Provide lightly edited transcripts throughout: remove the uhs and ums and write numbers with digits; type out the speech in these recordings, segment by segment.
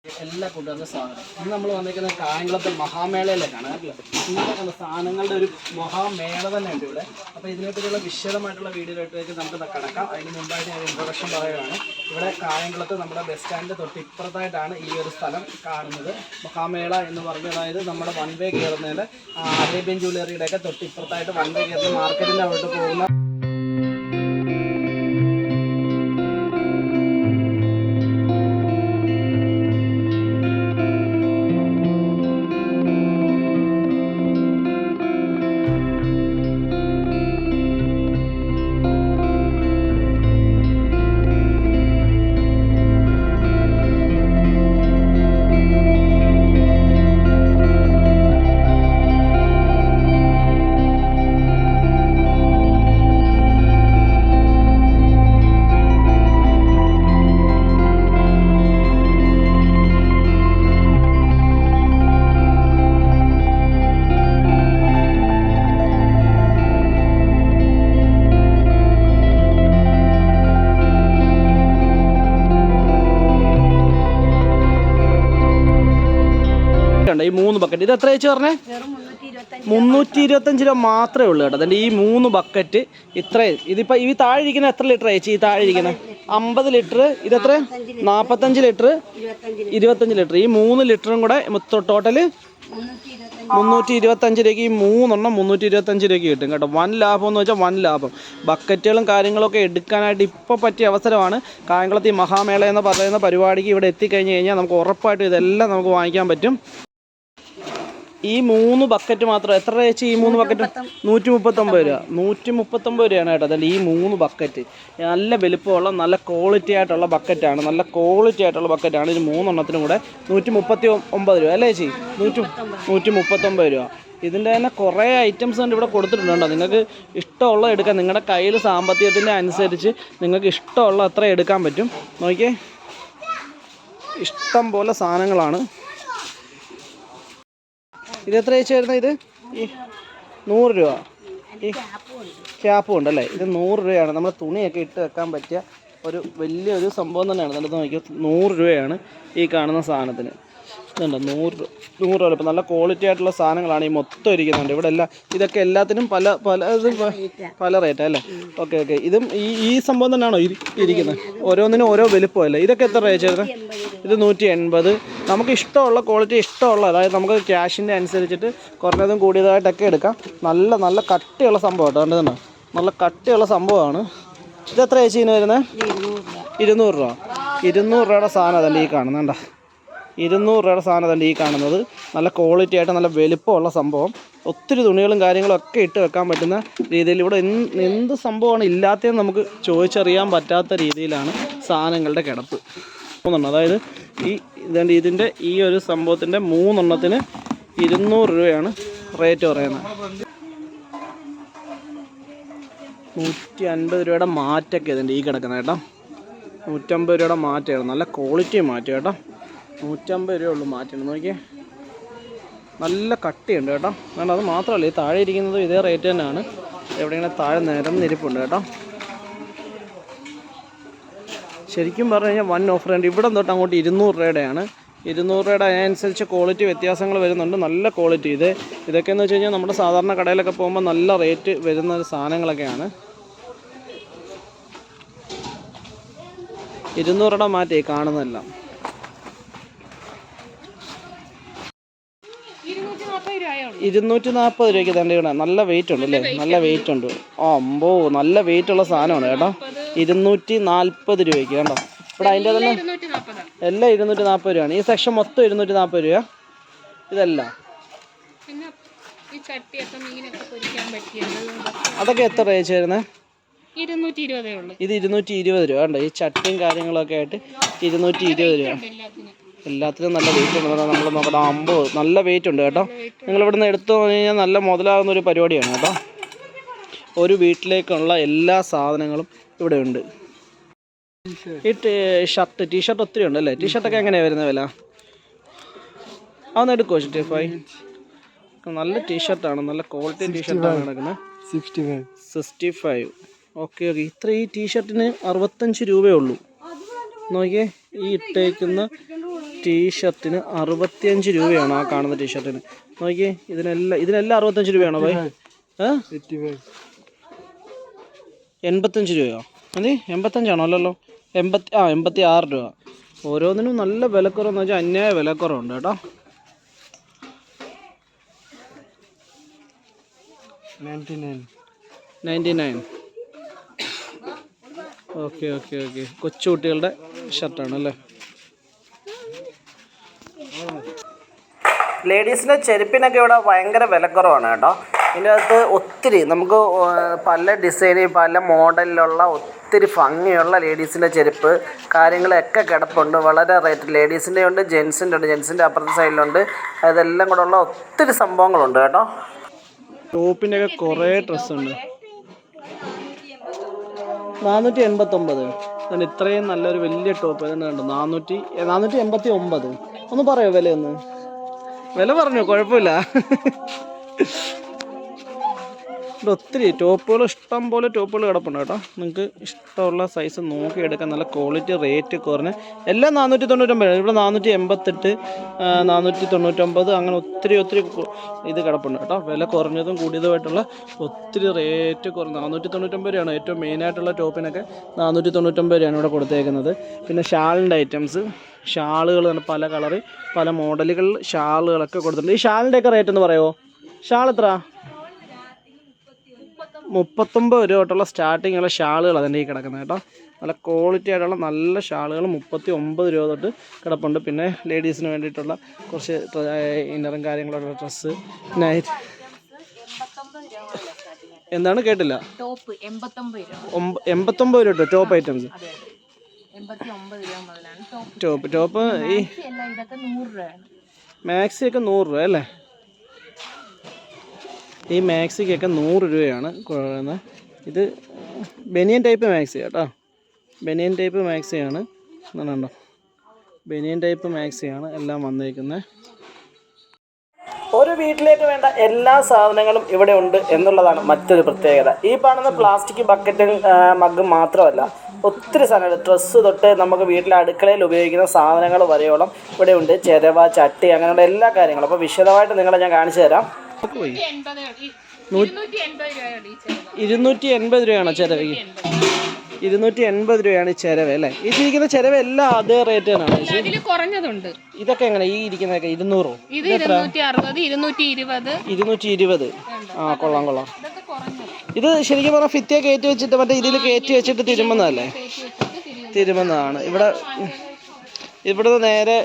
എല്ലാ കൂട്ടുകാർക്കും സ്വാഗതം. ഇന്ന് നമ്മൾ വന്നിരിക്കുന്നത് കായംകുളത്തെ മഹാമേളയിലേക്കാണ്. ഇങ്ങനെയുള്ള സാധനങ്ങളുടെ ഒരു മഹാമേള തന്നെ ഉണ്ട് ഇവിടെ. അപ്പോൾ ഇതിനെപ്പറ്റിയുള്ള വിശദമായിട്ടുള്ള വീഡിയോയിലേക്ക് നമുക്ക് കിടക്കാം. അതിന് മുമ്പായിട്ട് ഞാൻ ഇൻട്രൊഡക്ഷൻ പറയുകയാണ്. ഇവിടെ കായംകുളത്ത് നമ്മുടെ ബസ് സ്റ്റാൻഡിൻ്റെ തൊട്ടിപ്പുറത്തായിട്ടാണ് ഈ ഒരു സ്ഥലം കാണുന്നത്. മഹാമേള എന്ന് പറഞ്ഞ അതായത് നമ്മുടെ വൺ വേ കയറുന്നതിൽ അറേബ്യൻ ജ്വല്ലറിയുടെയൊക്കെ തൊട്ടിപ്പുറത്തായിട്ട് വൺ വേ കയറുന്ന മാർക്കറ്റിൻ്റെ അങ്ങോട്ട് പോകുന്ന ഈ 3 ബക്കറ്റ്. ഇത് എത്ര വെച്ച് പറഞ്ഞേ? 325 രൂപ മാത്രമേ ഉള്ളൂ കേട്ടോ. അതിൻ്റെ ഈ 3 ബക്കറ്റ് ഇത്രയും. ഇതിപ്പോൾ ഈ താഴെ ഇരിക്കുന്ന എത്ര ലിറ്റർ അയച്ചു? ഈ താഴെ ഇരിക്കുന്ന 50 ലിറ്റർ. ഇതെത്ര? 45 ലിറ്റർ, 25 ലിറ്റർ. ഈ 3 ലിറ്ററും കൂടെ ടോട്ടല് 325 രൂപയ്ക്ക് ഈ 3 എണ്ണം 325 രൂപയ്ക്ക് കിട്ടും കേട്ടോ. വൻ ലാഭം എന്ന് വെച്ചാൽ വൻ ലാഭം. ബക്കറ്റുകളും കാര്യങ്ങളൊക്കെ എടുക്കാനായിട്ട് ഇപ്പോൾ പറ്റിയ അവസരമാണ്. കായംകുളത്ത് ഈ മഹാമേള എന്ന് പറയുന്ന പരിപാടിക്ക് ഇവിടെ എത്തിക്കഴിഞ്ഞ് കഴിഞ്ഞാൽ നമുക്ക് ഉറപ്പായിട്ടും ഇതെല്ലാം നമുക്ക് വാങ്ങിക്കാൻ പറ്റും. ഈ 3 ബക്കറ്റ് മാത്രം എത്ര രൂപ? ഈ 3 ബക്കറ്റ് 139 രൂപ. 139 രൂപയാണ് കേട്ടോ. അതല്ല ഈ 3 ബക്കറ്റ് നല്ല വലുപ്പമുള്ള നല്ല ക്വാളിറ്റി ആയിട്ടുള്ള ബക്കറ്റാണ്. നല്ല ക്വാളിറ്റി ആയിട്ടുള്ള ബക്കറ്റാണ്. ഇത് 3 എണ്ണത്തിനും കൂടെ 139 രൂപ അല്ലേ ചേച്ചി? 139 രൂപ. ഇതിൻ്റെ തന്നെ കുറേ ഐറ്റംസ് ഉണ്ട് ഇവിടെ കൊടുത്തിട്ടുണ്ട് കേട്ടോ. നിങ്ങൾക്ക് ഇഷ്ടമുള്ള എടുക്കാം. നിങ്ങളുടെ കയ്യിൽ സാമ്പത്തികത്തിൻ്റെ അനുസരിച്ച് നിങ്ങൾക്ക് ഇഷ്ടമുള്ള അത്ര എടുക്കാൻ പറ്റും. നോക്കിയേ, ഇഷ്ടം പോലെ സാധനങ്ങളാണ്. ഇത് എത്ര വെച്ച് വരുന്നത്? ഇത് ഈ 100 രൂപ. ഈ ക്യാപ്പും ഉണ്ടല്ലേ. ഇത് 100 രൂപയാണ്. നമ്മൾ തുണിയൊക്കെ ഇട്ട് വെക്കാൻ പറ്റിയ ഒരു വലിയൊരു സംഭവം തന്നെയാണ്. നല്ല നോക്കിയാൽ 100 രൂപയാണ് ഈ കാണുന്ന സാധനത്തിന്. ഇതുണ്ട് 100 രൂപ. ഇപ്പം നല്ല ക്വാളിറ്റി ആയിട്ടുള്ള സാധനങ്ങളാണ് ഈ മൊത്തം ഇരിക്കുന്നുണ്ട് ഇവിടെ എല്ലാം. ഇതൊക്കെ എല്ലാത്തിനും പല റേറ്റാ അല്ലേ? ഓക്കെ. ഇതും ഈ സംഭവം തന്നെയാണോ ഇരിക്കുന്നത്? ഓരോന്നിനും ഓരോ വലുപ്പമല്ലേ? ഇതൊക്കെ എത്ര രൂപ ചേർന്നത്? ഇത് 180. നമുക്ക് ഇഷ്ടമുള്ള ക്വാളിറ്റി ഇഷ്ടമുള്ള, അതായത് നമുക്ക് ക്യാഷിൻ്റെ അനുസരിച്ചിട്ട് കുറഞ്ഞതും കൂടിയതായിട്ടൊക്കെ എടുക്കാം. നല്ല കട്ടിയുള്ള സംഭവം കേട്ടോ. കണ്ടതുണ്ടോ? നല്ല കട്ടിയുള്ള സംഭവമാണ്. ഇത് എത്ര ചേച്ചിന് വരുന്നത്? 200 രൂപ. 200 രൂപയുടെ സാധനം അതല്ലേ ഈ കാണുന്നുണ്ടോ? 200 രൂപയുടെ സാധനം അതല്ലേ ഈ കാണുന്നത്. നല്ല ക്വാളിറ്റി ആയിട്ട് നല്ല വലുപ്പമുള്ള സംഭവം. ഒത്തിരി തുണികളും കാര്യങ്ങളും ഒക്കെ ഇട്ട് വെക്കാൻ പറ്റുന്ന രീതിയിൽ ഇവിടെ എന്ത് സംഭവമാണ് ഇല്ലാത്തതെന്ന് നമുക്ക് ചോദിച്ചറിയാൻ പറ്റാത്ത രീതിയിലാണ് സാധനങ്ങളുടെ കിടപ്പ്. അതായത് ഇതിൻ്റെ ഈ ഒരു സംഭവത്തിൻ്റെ 3 എണ്ണത്തിന് 200 രൂപയാണ് റേറ്റ് പറയുന്നത്. 150 രൂപയുടെ മാറ്റൊക്കെ ഇതിൻ്റെ ഈ കിടക്കുന്നത് കേട്ടോ. 150 രൂപയുടെ മാറ്റമാണ്. നല്ല ക്വാളിറ്റി മാറ്റം കേട്ടോ. 150 രൂപ ഉള്ളൂ മാറ്റണം. നോക്കിയേ, നല്ല കട്ടിയുണ്ട് കേട്ടോ. കാരണം അത് മാത്രമല്ല, ഈ താഴെ ഇരിക്കുന്നതും ഇതേ റേറ്റ് തന്നെയാണ്. എവിടെയെങ്കിലും താഴെ നിരന്നിരിപ്പുണ്ട് കേട്ടോ. ശരിക്കും പറഞ്ഞു കഴിഞ്ഞാൽ വൻ ഓഫർ ഉണ്ട്. ഇവിടെ തൊട്ട് അങ്ങോട്ട് 200 രൂപയുടെയാണ്. 200 രൂപയുടെ അതിനനുസരിച്ച് ക്വാളിറ്റി വ്യത്യാസങ്ങൾ വരുന്നുണ്ട്. നല്ല ക്വാളിറ്റി. ഇതൊക്കെയെന്ന് വെച്ച് കഴിഞ്ഞാൽ നമ്മുടെ സാധാരണ കടയിലൊക്കെ പോകുമ്പോൾ നല്ല റേറ്റ് വരുന്ന സാധനങ്ങളൊക്കെയാണ്. 200 രൂപയുടെ മാറ്റേ കാണുന്നതെല്ലാം. 240 രൂപയ്ക്ക് തന്നെ ഇവിടെ നല്ല വെയിറ്റ് ഉണ്ട് അല്ലേ? നല്ല വെയിറ്റ് ഉണ്ട്. അമ്പോ, നല്ല വെയിറ്റ് ഉള്ള സാധനമാണ് കേട്ടോ. 240 രൂപയ്ക്ക് കേട്ടോ. ഇവിടെ അതിൻ്റെ തന്നെ എല്ലാം 240 രൂപയാണ്. ഈ സെക്ഷൻ മൊത്തം 240 രൂപ. ഇതല്ല അതൊക്കെ എത്ര രൂപ ചേരുന്നത്? 220 ഉള്ളൂ. ഇത് 220 രൂപ കണ്ടോ. ഈ ചട്ടിയും കാര്യങ്ങളൊക്കെ ആയിട്ട് 220 രൂപ. എല്ലാത്തിനും നല്ല വെയിറ്റ് ഉണ്ട്. നമ്മൾ നോക്കണം. അമ്പോ, നല്ല വെയിറ്റ് ഉണ്ട് കേട്ടോ. നിങ്ങൾ ഇവിടുന്ന് എടുത്തു കഴിഞ്ഞാൽ നല്ല മുതലാകുന്ന ഒരു പരിപാടിയാണ് കേട്ടോ. ഒരു വീട്ടിലേക്കുള്ള എല്ലാ സാധനങ്ങളും ഇവിടെ ഉണ്ട്. ഈ ടീഷർട്ട് ഒത്തിരി ഉണ്ട് അല്ലേ? ടീഷർട്ടൊക്കെ എങ്ങനെയാണ് വരുന്നത് വില? അതൊന്ന് എടുക്കുമോ? 65. നല്ല ടീഷർട്ടാണ്. നല്ല ക്വാളിറ്റി ടീഷർട്ടാണ് കിടക്കുന്നത്. 65. ഓക്കെ. ഇത്ര ഈ ടീഷർട്ടിന് 65 രൂപയേ ഉള്ളൂ. നോക്കിയേ, ഈ ഇട്ടേക്കുന്ന ടീഷർട്ടിന് 65 രൂപയാണ്. ആ കാണുന്ന ടീഷർട്ടിന് നോക്കിയേ. ഇതിനെല്ലാം 65 രൂപയാണോ ഭായി? 85 രൂപയോ? അതെ 85 അല്ലല്ലോ. 86 രൂപ. ഓരോന്നിനും നല്ല വിലക്കുറവെന്ന് വെച്ചാൽ അന്യായ വിലക്കുറവുണ്ട് കേട്ടോ. 99. ഓക്കെ. കൊച്ചുകുട്ടികളുടെ ഷർട്ടാണല്ലേ. ലേഡീസിൻ്റെ ചെരുപ്പിനൊക്കെ ഇവിടെ ഭയങ്കര വിലക്കുറവാണ് കേട്ടോ. ഇതിൻ്റെ അകത്ത് ഒത്തിരി നമുക്ക് പല ഡിസൈനിൽ പല മോഡലിലുള്ള ഒത്തിരി ഭംഗിയുള്ള ലേഡീസിൻ്റെ ചെരുപ്പ് കാര്യങ്ങളൊക്കെ കിടപ്പുണ്ട്. വളരെ റേറ്റ് ലേഡീസിൻ്റെ ഉണ്ട്, ജെൻസിൻ്റെ ഉണ്ട്. ജെൻസിൻ്റെ അപ്പുറത്തെ സൈഡിലുണ്ട്. അതെല്ലാം കൂടെ ഉള്ള ഒത്തിരി സംഭവങ്ങളുണ്ട് കേട്ടോ. ടോപ്പിൻ്റെയൊക്കെ കുറേ ഡ്രസ്സുണ്ട്. 489. അതുകൊണ്ട് ഇത്രയും നല്ലൊരു വലിയ ടോപ്പ് തന്നെ ഉണ്ട്. 489. ഒന്ന് പറയോ വിലയൊന്ന്? വില പറഞ്ഞോ, കുഴപ്പമില്ല. ഇവിടെ ഒത്തിരി ടോപ്പുകൾ, ഇഷ്ടം പോലെ ടോപ്പുകൾ കിടപ്പുണ്ട് കേട്ടോ. നിങ്ങൾക്ക് ഇഷ്ടമുള്ള സൈസ് നോക്കിയെടുക്കാൻ. നല്ല ക്വാളിറ്റി, റേറ്റ് കുറഞ്ഞ് എല്ലാം 499. ഇവിടെ 488, 499 അങ്ങനെ ഒത്തിരി ഇത് കിടപ്പുണ്ട് കേട്ടോ. വില കുറഞ്ഞതും കൂടിയതുമായിട്ടുള്ള ഒത്തിരി റേറ്റ് കുറഞ്ഞ് 499 രൂപയാണ്. ഏറ്റവും മെയിനായിട്ടുള്ള ടോപ്പിനൊക്കെ 499 രൂപയാണ് ഇവിടെ കൊടുത്തേക്കുന്നത്. പിന്നെ ഷാളിൻ്റെ ഐറ്റംസ്, ഷാളുകൾ പല കളറ് പല മോഡലുകളിൽ ഷാളുകളൊക്കെ കൊടുത്തിട്ടുണ്ട്. ഈ ഷാളിൻ്റെയൊക്കെ റേറ്റ് എന്ന് പറയുമോ? ഷാൾ എത്ര? 39 രൂപ തൊട്ടുള്ള സ്റ്റാർട്ടിങ്ങുള്ള ഷാളുകൾ അതിൻ്റെ ഈ കിടക്കുന്നത് കേട്ടോ. നല്ല ക്വാളിറ്റി ആയിട്ടുള്ള നല്ല ഷാളുകൾ 39 രൂപ തൊട്ട് കിടപ്പുണ്ട്. പിന്നെ ലേഡീസിന് വേണ്ടിയിട്ടുള്ള കുറച്ച് ഇന്നറും കാര്യങ്ങളുള്ള ഡ്രസ്സ്, നൈറ്റ്. എന്താണ് കേട്ടില്ല? 89 രൂപ ടോപ്പ് ഐറ്റംസ്. ടോപ്പ് ഈ മാക്സിയൊക്കെ 100 രൂപ അല്ലേ? ഈ മാക്സിക്കൊക്കെ 100 രൂപയാണ്. ഇത് ബനിയൻ ടൈപ്പ് മാക്സി കേട്ടോ. ബനിയൻ ടൈപ്പ് മാക്സിയാണ്. എന്നുണ്ടോ, ബനിയൻ ടൈപ്പ് മാക്സിയാണ് എല്ലാം വന്നിരിക്കുന്നത്. ഒരു വീട്ടിലേക്ക് വേണ്ട എല്ലാ സാധനങ്ങളും ഇവിടെ ഉണ്ട് എന്നുള്ളതാണ് മറ്റൊരു പ്രത്യേകത. ഈ കാണുന്ന പ്ലാസ്റ്റിക് ബക്കറ്റും മഗ്ഗും മാത്രമല്ല, ഒത്തിരി സാധനങ്ങൾ, ഡ്രസ്സ് തൊട്ട് നമുക്ക് വീട്ടിലെ അടുക്കളയിൽ ഉപയോഗിക്കുന്ന സാധനങ്ങൾ വരെയോളം ഇവിടെ ഉണ്ട്. ചിരവ, ചട്ടി, അങ്ങനെയുള്ള എല്ലാ കാര്യങ്ങളും. അപ്പോൾ വിശദമായിട്ട് നിങ്ങളെ ഞാൻ കാണിച്ചു തരാം. 280 രൂപയാണോ ചിരവ? 280 രൂപയാണ് ചിരവ അല്ലേ? ഈ ഇരിക്കുന്ന ചിരവ എല്ലാം അതേ റേറ്റ് തന്നെയാണ്. കുറഞ്ഞതുണ്ട്. ഇതൊക്കെ എങ്ങനെ? ഈ ഇരിക്കുന്നതൊക്കെ 200? ഇത് 260, 220. ആ കൊള്ളാം. ഇത് ശരിക്കും പറഞ്ഞാൽ ഫിത്തിയെ കയറ്റി വെച്ചിട്ട് മറ്റേ ഇതിൽ കയറ്റി വെച്ചിട്ട് തിരുമുന്നതാണ്. ഇവിടെ നേരെ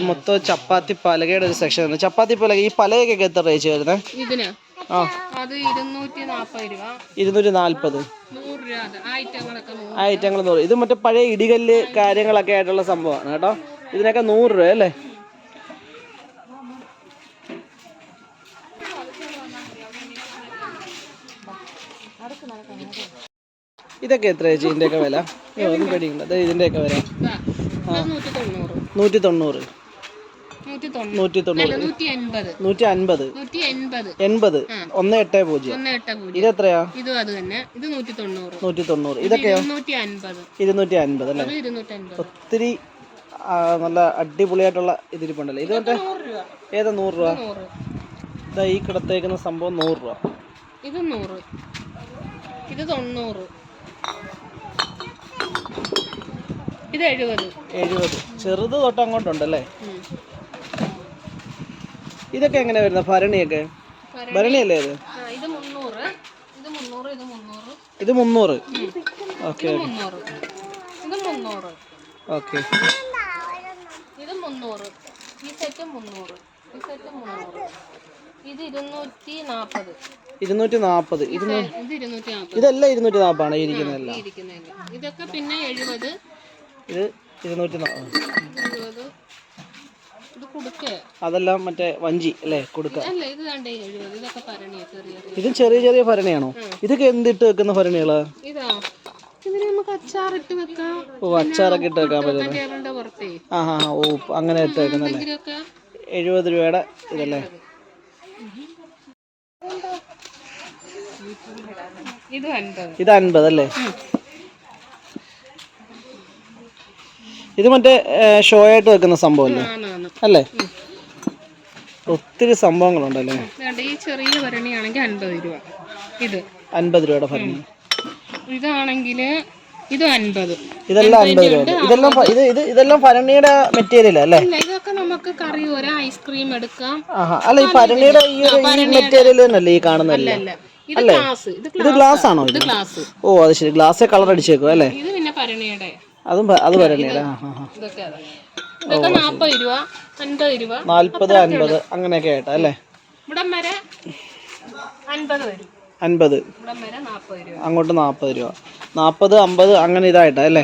മൊത്തം ചപ്പാത്തി പലകയുടെ ഒരു സെക്ഷൻ ഉണ്ട്. ചപ്പാത്തി പലക, ഈ പലകയൊക്കെ എത്ര റേറ്റ് വരുന്നത്? ഇതിന് ആ അത് 240 രൂപ. 240. 100 രൂപ. ആ ഐറ്റങ്ങൾ 100. ഇത് മറ്റേ പഴയ ഇടികല്ല് കാര്യങ്ങളൊക്കെ ആയിട്ടുള്ള സംഭവമാണ് കേട്ടോ. ഇതിനൊക്കെ 100 രൂപ അല്ലേ? ഇതൊക്കെ എത്ര ചേച്ചി ഇതിൻ്റെയൊക്കെ വില? ഒന്നും പേടിക്കണ്ട. ഇതിൻ്റെയൊക്കെ വില 190. 190. 150. 180. ഇതെത്രയാ? 190. ഇതൊക്കെയോ? 250 അല്ലേ? ഒത്തിരി നല്ല അടിപൊളിയായിട്ടുള്ള ഇതിരിപ്പുണ്ടല്ലോ. ഇത് മറ്റേ ഏതാ? 100 രൂപ. ഇതാ ഈ കിടത്തേക്കുന്ന സംഭവം 100 രൂപ. ഇത് 100. ഇത് 90. ഇത് 70. ചെറുത് തൊട്ട് അങ്ങോട്ടുണ്ടല്ലേ? ഇതൊക്കെ എങ്ങനെ വരുന്നത്? ഭരണിയൊക്കെ ഭരണിയല്ലേ ഇത്? ഇത് 300. ഇത് 300. ഓക്കെ. ഇത് 300. ഓക്കെ. ഇത് 300. ഈ സെറ്റ് 300. ഇത് 240. 240. ഇത് 240. ഇതെല്ലാം 240 ആണ് ഇരിക്കുന്നതെല്ലാം. ഇതൊക്കെ പിന്നെ 70. ഇത് 240. ഇത് കുടുക്ക. അതെല്ലാം മറ്റേ വഞ്ചി അല്ലേ? കുടുക്ക. അല്ല, ഇത് 70. ഇതൊക്കെ ഭരണിയാ, ചെറിയ. ഇത് ചെറിയ ഭരണിയാണോ? ഇതൊക്കെ എന്തിട്ട് വെക്കുന്ന ഭരണികളാ? ഇതാ ഇതിന് നമുക്ക് അച്ചാറിട്ട് വെക്കാം. ഓ, അച്ചാറൊക്കെ ഇട്ട് വെക്കാൻ പറ്റും. ഓ അങ്ങനെ ഇട്ട് വെക്കുന്നല്ലേ? 70 രൂപയുടെ ഇതല്ലേ? ഇത് 50 അല്ലേ? ഇത് മറ്റേ ഷോ ആയിട്ട് വെക്കുന്ന സംഭവമല്ലേ അല്ലേ? ഒത്തിരി സംഭവങ്ങളുണ്ടല്ലേ. ഈ ചെറിയ ഭരണിയാണെങ്കിൽ 50 രൂപ. ഇത് 50 രൂപയുടെ ഭരണി. ഇതാണെങ്കിൽ ഇത് 50. ഇതെല്ലാം 50 രൂപ. ഇതെല്ലാം ഭരണിയുടെ മെറ്റീരിയൽ അല്ലേ? ഇതൊക്കെ നമുക്ക് കറി വരാം, ഐസ്ക്രീം എടുക്കാം. അല്ല, ഈ ഭരണിയുടെ ഈ മെറ്റീരിയൽ തന്നെയല്ലേ ഈ കാണുന്നല്ലേ? അല്ലേ? ഇത് ഗ്ലാസ് ആണോ? ഇത് ഓ അത് ശരി, ഗ്ലാസ് കളർ അടിച്ചേക്കും അല്ലേ? ഇത് പിന്നെ ഭരണിയുടെ അത് ഭരണിയുടെ. ഇതൊക്കെ 40 രൂപ, 50 രൂപ, 40, 50 അങ്ങനെയൊക്കെ ആയിട്ടാ അല്ലേ? ഇവിടം വരെ 50 വരും. 50 ഇവിടം വരെ 40 രൂപ. അങ്ങോട്ട് 40 രൂപ, 40, 50 അങ്ങനെ ഇതായിട്ടാ അല്ലേ?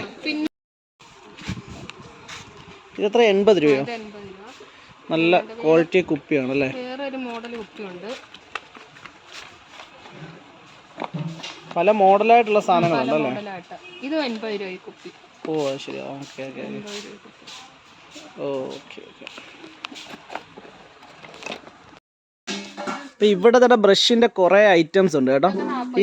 ഇതെത്ര? 80 രൂപയോ? നല്ല ക്വാളിറ്റി കുപ്പിയാണ് അല്ലേ? വേറെ ഒരു മോഡൽ കുപ്പിയുണ്ട്. പല മോഡലായിട്ടുള്ള സാധനങ്ങളുണ്ടല്ലേ? ഇത് 50 രൂപ ഈ കുപ്പി. ഓ അത് ശരി. Okay okay okay okay. ഇപ്പം ഇവിടെ തന്നെ ബ്രഷിൻ്റെ കുറേ ഐറ്റംസ് ഉണ്ട് കേട്ടോ.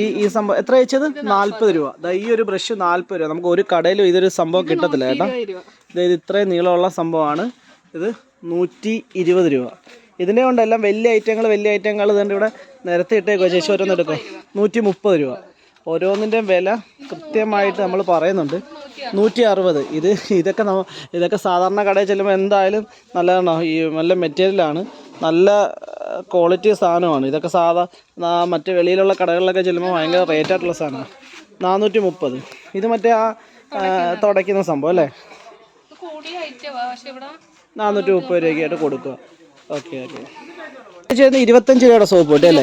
ഈ സംഭവം എത്ര വെച്ചത്? 40 രൂപ. ഈ ഒരു ബ്രഷ് 40 രൂപ. നമുക്ക് ഒരു കടയിലും ഇതൊരു സംഭവം കിട്ടത്തില്ല കേട്ടോ. ഇത് ഇത്രയും നീളമുള്ള സംഭവമാണ്. ഇത് 120 രൂപ. ഇതിൻ്റെ കൊണ്ടെല്ലാം വലിയ ഐറ്റങ്ങൾ തന്നെ ഇവിടെ നിരത്തിയിട്ടേക്കോ. ചേച്ചി ഓരോന്ന് എടുക്കും. 130 രൂപ. ഓരോന്നിൻ്റെയും വില കൃത്യമായിട്ട് നമ്മൾ പറയുന്നുണ്ട്. 160. ഇതൊക്കെ സാധാരണ കടയിൽ ചെല്ലുമ്പോൾ എന്തായാലും നല്ലതാണോ? ഈ നല്ല മെറ്റീരിയലാണ്, നല്ല ക്വാളിറ്റി സാധനമാണ്. ഇതൊക്കെ മറ്റ് വെളിയിലുള്ള കടകളിലൊക്കെ ചെല്ലുമ്പോൾ ഭയങ്കര റേറ്റായിട്ടുള്ള സാധനമാണ്. 430. ഇത് മറ്റേ തുടയ്ക്കുന്ന സംഭവം അല്ലേ? 430 രൂപയ്ക്കായിട്ട് കൊടുക്കുക. Okay okay. 25 രൂപയുടെ സോപ്പ് പൊട്ടി അല്ലേ?